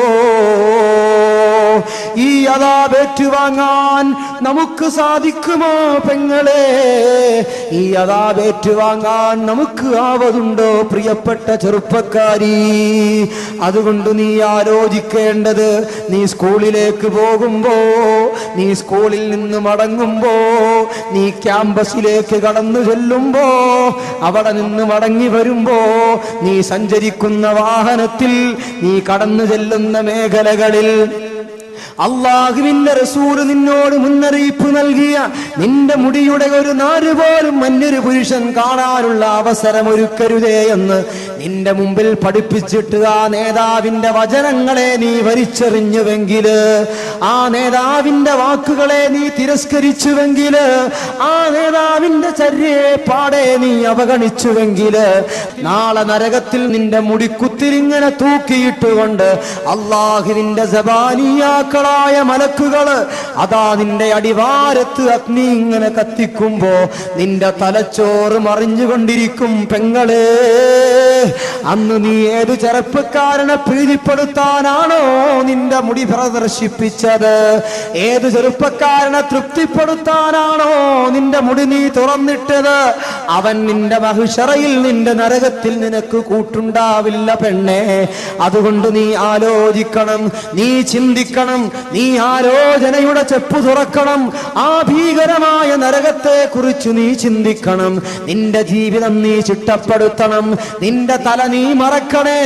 ഈ അദാബ് ഏറ്റുവാങ്ങാൻ നമുക്ക് സാധിക്കുമോ പെങ്ങളെ? ഈ അദാബ് ഏറ്റുവാങ്ങാൻ നമുക്ക് ആവതുണ്ടോ പ്രിയപ്പെട്ട ചെറുപ്പക്കാരി? അതുകൊണ്ട് നീ ആലോചിക്കേണ്ടത്, നീ സ്കൂളിലേക്ക് പോകുമ്പോ, നീ സ്കൂളിൽ നിന്ന് മടങ്ങുമ്പോ, നീ ക്യാമ്പസിലേക്ക് കടന്നു ചെല്ലുമ്പോ, അവിടെ നിന്ന് മടങ്ങി വരുമ്പോ, നീ സഞ്ചരിക്കുന്ന വാഹനത്തിൽ, നീ കടന്നു ചെല്ലുന്ന മേഖലകളിൽ അല്ലാഹുവിന്റെ റസൂല് നിന്നോട് മുന്നറിയിപ്പ് നൽകിയ, നിന്റെ മുടിയുടെ ഒരു നാര് പോലും മറ്റൊരു പുരുഷൻ കാണാനുള്ള അവസരം ഒരുക്കരുതേ എന്ന് നിന്റെ മുമ്പിൽ പഠിപ്പിച്ചിട്ട് ആ നേതാവിന്റെ വചനങ്ങളെ നീ വലിച്ചെറിഞ്ഞുവെങ്കില്, ആ നേതാവിന്റെ വാക്കുകളെ നീ തിരസ്കരിച്ചുവെങ്കില്, ആ നേതാവിന്റെ ചര്യയെ പാടെ നീ അവഗണിച്ചുവെങ്കില്, നാളെ നരകത്തിൽ നിന്റെ മുടിക്കുത്തിരിങ്ങനെ തൂക്കിയിട്ടുകൊണ്ട് അള്ളാഹുവിന്റെ സബാനിയാക്കളായ മലക്കുകള് അതാ നിന്റെ അടിവാരത്ത് അഗ്നി ഇങ്ങനെ കത്തിക്കുമ്പോ നിന്റെ തലച്ചോറ് മറിഞ്ഞുകൊണ്ടിരിക്കും. പെങ്ങളെ, അന്ന് നീ ഏതു ചെറുപ്പക്കാരനെ പ്രീതിപ്പെടുത്താനാണോ നിന്റെ മുടി പ്രദർശിപ്പിച്ചത്? ഏതു ചെറുപ്പക്കാരനെ തൃപ്തിപ്പെടുത്താനാണോ നിന്റെ മുടി നീ തുറന്നിട്ടത്? അവൻ നിന്റെ മഹിഷറയിൽ, നിന്റെ നരകത്തിൽ നിനക്ക് കൂട്ടുണ്ടാവില്ല പെണ്ണെ. അതുകൊണ്ട് നീ ആലോചിക്കണം, നീ ചിന്തിക്കണം, നീ ആലോചനയുടെ ചെപ്പു തുറക്കണം. ആ ഭീകരമായ നരകത്തെ കുറിച്ച് നീ ചിന്തിക്കണം. നിന്റെ ജീവിതം നീ ചിട്ടപ്പെടുത്തണം. നിന്റെ തല നീ മറക്കണേ.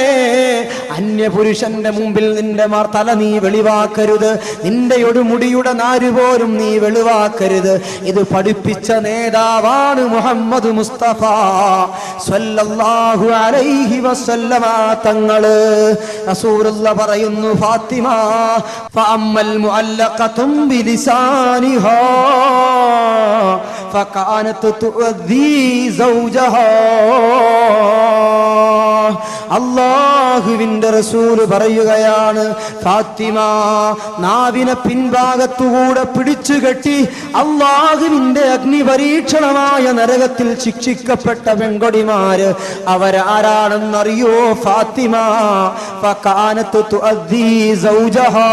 അന്യപുരുഷന്റെ മുമ്പിൽ നിന്റെ തല നീ വെളിവാക്കരുത്. നിന്റെ ഒരു മുടിയുടെ നാര് പോലും നീ വെളിവാക്കരുത്. ഇത് പഠിപ്പിച്ച നേതാവാണ് മുഹമ്മദ് മുസ്തഫ സ്വല്ലല്ലാഹു അലൈഹി വസല്ലമ തങ്ങള്. റസൂലുള്ളാഹി പറയുന്നു, ഫാത്തിമ ഫഅമ്മൽ മുഅല്ലഖതും ബിലിസാനിഹാ ഫകാനത് തുഅദി സൗജഹാ. അല്ലാഹുവിന്റെ റസൂൽ പറയുകയാണ്, ഫാത്തിമ നാവിനെ പിൻഭാഗത്തുകൂടെ പിടിച്ചുകെട്ടി അല്ലാഹുവിന്റെ അഗ്നിപരീക്ഷണമായ നരകത്തിൽ ശിക്ഷിക്കപ്പെട്ട പെൺകൊടിമാര് അവരാരാണെന്നറിയോ? ഫാത്തിമ ഫകാനത് തുഅദി സൗജഹാ.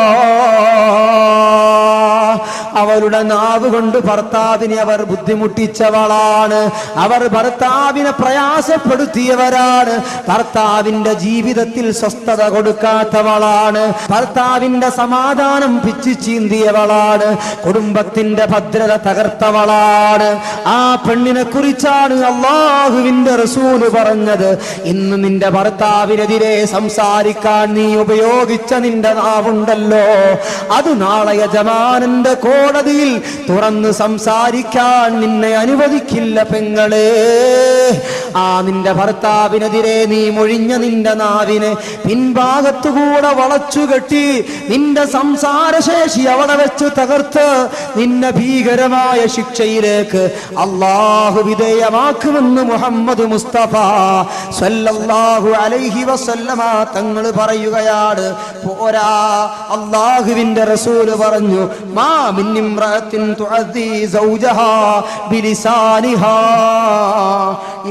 അവളുടെ നാവ് കൊണ്ട് ഭർത്താവിനെ അവർ ബുദ്ധിമുട്ടിച്ചവളാണ്. അവർ ഭർത്താവിനെ പ്രയാസപ്പെടുത്തിയവരാണ്. ഭർത്താവിന്റെ ജീവിതത്തിൽ സ്വസ്ഥത കൊടുക്കാത്തവളാണ്. ഭർത്താവിന്റെ സമാധാനം പിച്ചു ചീന്തിയവളാണ്. കുടുംബത്തിന്റെ ഭദ്രത തകർത്തവളാണ്. ആ പെണ്ണിനെ കുറിച്ചാണ് അല്ലാഹുവിന്റെ റസൂല് പറഞ്ഞത്, ഇന്ന് നിന്റെ ഭർത്താവിനെതിരെ സംസാരിക്കാൻ നീ ഉപയോഗിച്ച നിന്റെ നാവുണ്ടല്ലോ, അത് നാളെ യജമാനന്റെ കോടതിയിൽ തുറന്ന് സംസാരിക്കാൻ നിന്നെ അനുവദിക്കില്ല പെങ്ങളെ. ആ നിന്റെ ഭർത്താവിനെതിരെ നീ മൊഴിഞ്ഞ നിന്റെ നാവിനെ പിൻഭാഗത്തുകൂടെ വളച്ചുകെട്ടി നിന്റെ സംസാരശേഷി അവിടെ വെച്ച് തകർത്ത് നിന്നെ ഭീകരമായ ശിക്ഷയിലേക്ക് അല്ലാഹു വിധേയമാക്കുമെന്ന് മുഹമ്മദ് മുസ്തഫ സ്വല്ലല്ലാഹു അലൈഹി വസല്ലമ തങ്ങൾ പറയുകയാണ്. പോരാ, അല്ലാഹുവിന്റെ റസൂല് പറഞ്ഞു, മാ മിൻ ഇംറഅത്തിൻ തുഅദി സൗജഹാ ബിലിസാനിഹാ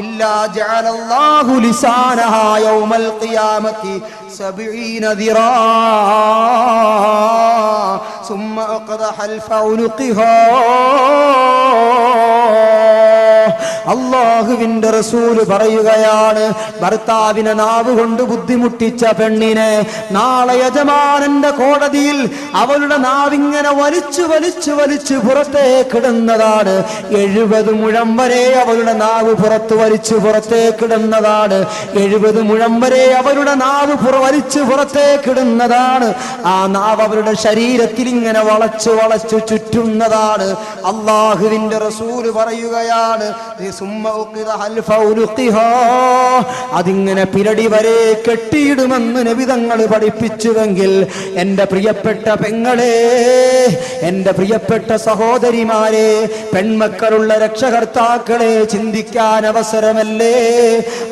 ഇല്ലാ ജഅലല്ലാഹു ലിസാനഹാ യൗമൽ ഖിയാമത്തി 70 ദിറാ സുമ്മ അഖദഹ അൽഫഉനുഖിഹാ. അല്ലാഹുവിന്റെ റസൂല് പറയുകയാണ്, ഭർത്താവിനെ നാവ് കൊണ്ട് ബുദ്ധിമുട്ടിച്ച പെണ്ണിനെ നാളെ യജമാനന്റെ കോടതിയിൽ അവളുടെ നാവിങ്ങനെ വലിച്ചു വലിച്ചു വലിച്ചു പുറത്തേക്കിടുന്നതാണ്. 70 മുഴം വരെ അവളുടെ നാവ് പുറത്തു വലിച്ചു പുറത്തേക്കിടുന്നതാണ്. 70 മുഴം വരെ അവളുടെ നാവ് വലിച്ചു പുറത്തേക്കിടുന്നതാണ്. ആ നാവ് അവരുടെ ശരീരത്തിൽ ഇങ്ങനെ വളച്ചു വളച്ചു ചുറ്റുന്നതാണ്. അല്ലാഹുവിന്റെ റസൂല് പറയുകയാണ്, അതിങ്ങനെ പിരടി വരെ കെട്ടിയിടുമെന്ന് നബി തങ്ങൾ പഠിപ്പിച്ചുവെങ്കിൽ എന്റെ പ്രിയപ്പെട്ട പെങ്ങളെ, എന്റെ പ്രിയപ്പെട്ട സഹോദരിമാരെ, പെൺമക്കളുള്ള രക്ഷകർത്താക്കളെ, ചിന്തിക്കാൻ അവസരമല്ലേ?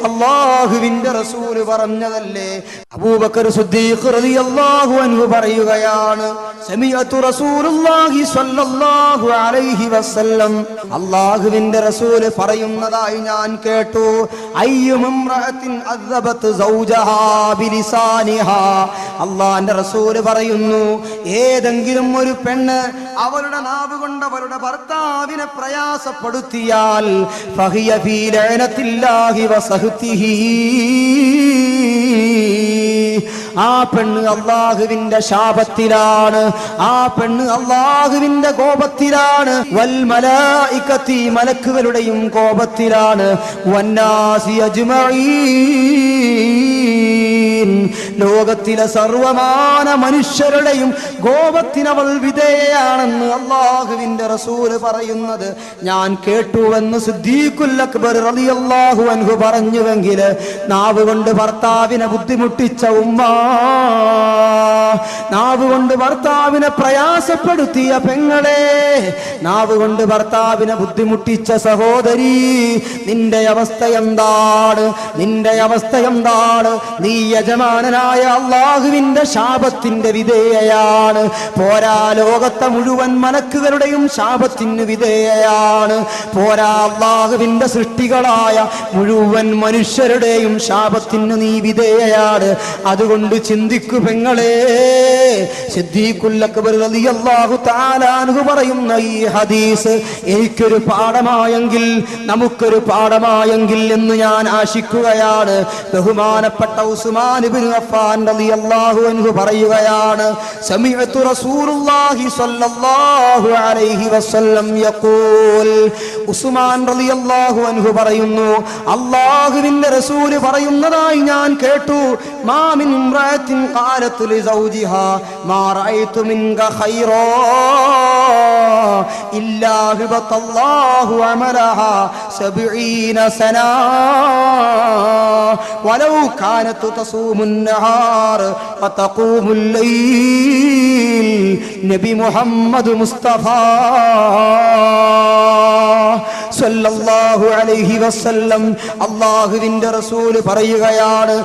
അല്ലാഹുവിന്റെ റസൂല് പറഞ്ഞതല്ലേ? അബൂബക്കർ സിദ്ദീഖ് റളിയല്ലാഹു അൻഹു പറയുകയാണ്, സമിഅതു റസൂലുള്ളാഹി സ്വല്ലല്ലാഹു അലൈഹി വസല്ലം, അല്ലാഹുവിന്റെ റസൂല് പറയുന്നതായി ഞാൻ കേട്ടു, അയ്യുമംറഅത്തിൻ അസ്ബത് സൗജഹാ ബിലിസാനിഹാ. അല്ലാഹുവിന്റെ റസൂല് പറയുന്നു, ഏതെങ്കിലും ഒരു പെണ്ണ് അവളുടെ നാവ് കൊണ്ട് അവളുടെ ഭർത്താവിനെ പ്രയാസപ്പെടുത്തിയാൽ ഫഹിയ ഫീ ലഅനത്തില്ലാഹി വസഹ്തിഹി, ആ പെണ്ണ് അല്ലാഹുവിന്റെ ശാപത്തിലാണ്, ആ പെണ്ണ് അല്ലാഹുവിന്റെ കോപത്തിലാണ്. വൽ മലായികത്തി, ലോകത്തിലെ സർവമാന മനുഷ്യരുടെയും കോപത്തിനവൾ വിധേയയാണെന്ന് അല്ലാഹുവിന്റെ റസൂൽ പറയുന്നത് ഞാൻ കേട്ടുവെന്ന് സിദ്ദീഖുൽ അക്ബർ റളിയല്ലാഹു അൻഹു പറഞ്ഞുവെങ്കിൽ നാവ് കൊണ്ട് ഭർത്താവിനെ ബുദ്ധിമുട്ടിച്ച ഉമ്മ, നാവ് കൊണ്ട് ഭർത്താവിനെ പ്രയാസപ്പെടുത്തിയ പെങ്ങളെ, നാവ് കൊണ്ട് ഭർത്താവിനെ ബുദ്ധിമുട്ടിച്ച സഹോദരി, നിന്റെ അവസ്ഥ എന്താണ്? നിന്റെ അവസ്ഥ എന്താണ്? നീ യജമാനനായ അല്ലാഹുവിന്റെ ശാപത്തിന്റെ വിധേയയാണ്. പോരാ, ലോകത്തെ മുഴുവൻ മലക്കുകളുടെയും ശാപത്തിന് വിധേയയാണ്. പോരാ, അല്ലാഹുവിന്റെ സൃഷ്ടികളായ മുഴുവൻ മനുഷ്യരുടെയും ശാപത്തിന് നീ വിധേയയാണ്. അതുകൊണ്ട് ചിന്തിക്കു പെങ്ങളെ. സിദ്ദീഖുൽ അക്ബർ റളിയല്ലാഹു തആല അൻഹു പറയുന്ന ഈ ഹദീസ് എനിക്കൊരു പാഠമായെങ്കിൽ, നമുക്കൊരു പാഠമായെങ്കിൽ എന്ന് ഞാൻ ആശിക്കുകയാണ്. ബഹുമാനപ്പെട്ട ഉസ്മാൻ ഇബ്നു അഫ്ഫാൻ റളിയല്ലാഹു അൻഹു പറയുകയാണ്, സമിഅതു റസൂലുള്ളാഹി സ്വല്ലല്ലാഹു അലൈഹി വസല്ലം യഖൂൽ. ഉസ്മാൻ റളിയല്ലാഹു അൻഹു പറയുന്നു, അല്ലാഹുവിന്റെ റസൂൽ പറയുന്നതായി ഞാൻ കേട്ടു, മാ മിൻ ഇംറഅത്തിൻ ഖാലത് ലിസൗജിഹാ മാ റഅയ്തു മിൻക ഖൈറാ ഇല്ലാ ഹബതല്ലാഹു അമലഹാ 70 സനാ വലൗ കാനത് തസൂമുൻ നഹാർ വതഖൂമുൽ ലൈൽ. നബി മുഹമ്മദ് മുസ്തഫ സല്ലല്ലാഹു അലൈഹി വസല്ലം അല്ലാഹുവിന്റെ റസൂൽ പറയുകയാണ്,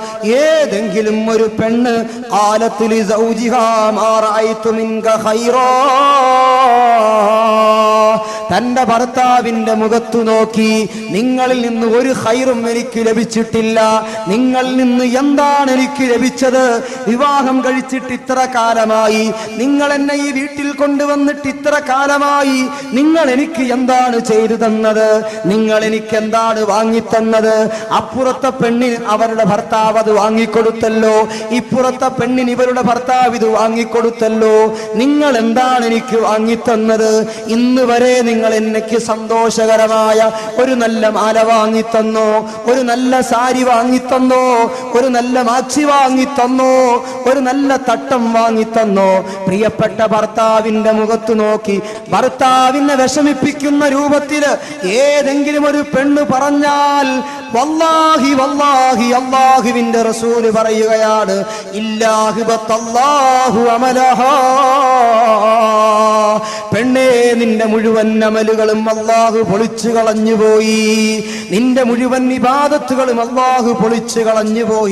ഏതെങ്കിലും ഒരു പെണ്ണ് ഖാലത് ലിസൗജിഹാ മാ റഅയ്തു മിൻക ഖൈറാ, തന്റെ ഭർത്താവിന്റെ മുഖത്തു നോക്കി, നിങ്ങളിൽ നിന്ന് ഒരു ഖൈറും എനിക്ക് ലഭിച്ചിട്ടില്ല, നിങ്ങളിൽ നിന്ന് എന്താണ് എനിക്ക് ലഭിച്ചത്? വിവാഹം കഴിച്ചിട്ട് ഇത്ര കാലമായി, നിങ്ങൾ എന്നെ ഈ വീട്ടിൽ കൊണ്ടുവന്നിട്ട് ഇത്ര കാലമായി, നിങ്ങൾ എനിക്ക് എന്താണ് ചെയ്തു തന്നത്? നിങ്ങൾ എനിക്ക് എന്താണ് വാങ്ങിത്തന്നത്? അപ്പുറത്തെ പെണ്ണിന് അവരുടെ ഭർത്താവ് അത് വാങ്ങിക്കൊടുത്തല്ലോ, ഇപ്പുറത്തെ പെണ്ണിന് ഇവരുടെ ഭർത്താവ് ഇത് വാങ്ങിക്കൊടുത്തല്ലോ, നിങ്ങൾ എന്താണ് എനിക്ക് വാങ്ങിത്തന്നത്? ഇന്ന് വരെ നിങ്ങൾ എനിക്ക് സന്തോഷകരമായ ഒരു നല്ല മാല വാങ്ങിത്തന്നോ, ഒരു നല്ല സാരി വാങ്ങിത്തന്നോ, ഒരു നല്ല മാക്സി വാങ്ങിത്തന്നോ, ഒരു നല്ല തട്ടം വാങ്ങിത്തന്നോ? പ്രിയപ്പെട്ട ഭർത്താവിന്റെ മുഖത്ത് നോക്കി ഭർത്താവിനെ വിഷമിപ്പിക്കുന്ന രൂപത്തിൽ ഏതെങ്കിലും ഒരു പെണ്ണ് പറഞ്ഞാൽ, വല്ലാഹി വല്ലാഹി അല്ലാഹുവിന്റെ റസൂൽ പറയുകയാണ്, ഇല്ലാഹി ബത്തല്ലാഹു അമലഹാ. പെണ്ണേ, നിന്റെ മുഴുവൻ അമലുകളും അല്ലാഹു പൊളിച്ചു കളഞ്ഞുപോയി, നിന്റെ മുഴുവൻ ഇബാദത്തുകളും അല്ലാഹു പൊളിച്ചു കളഞ്ഞുപോയി.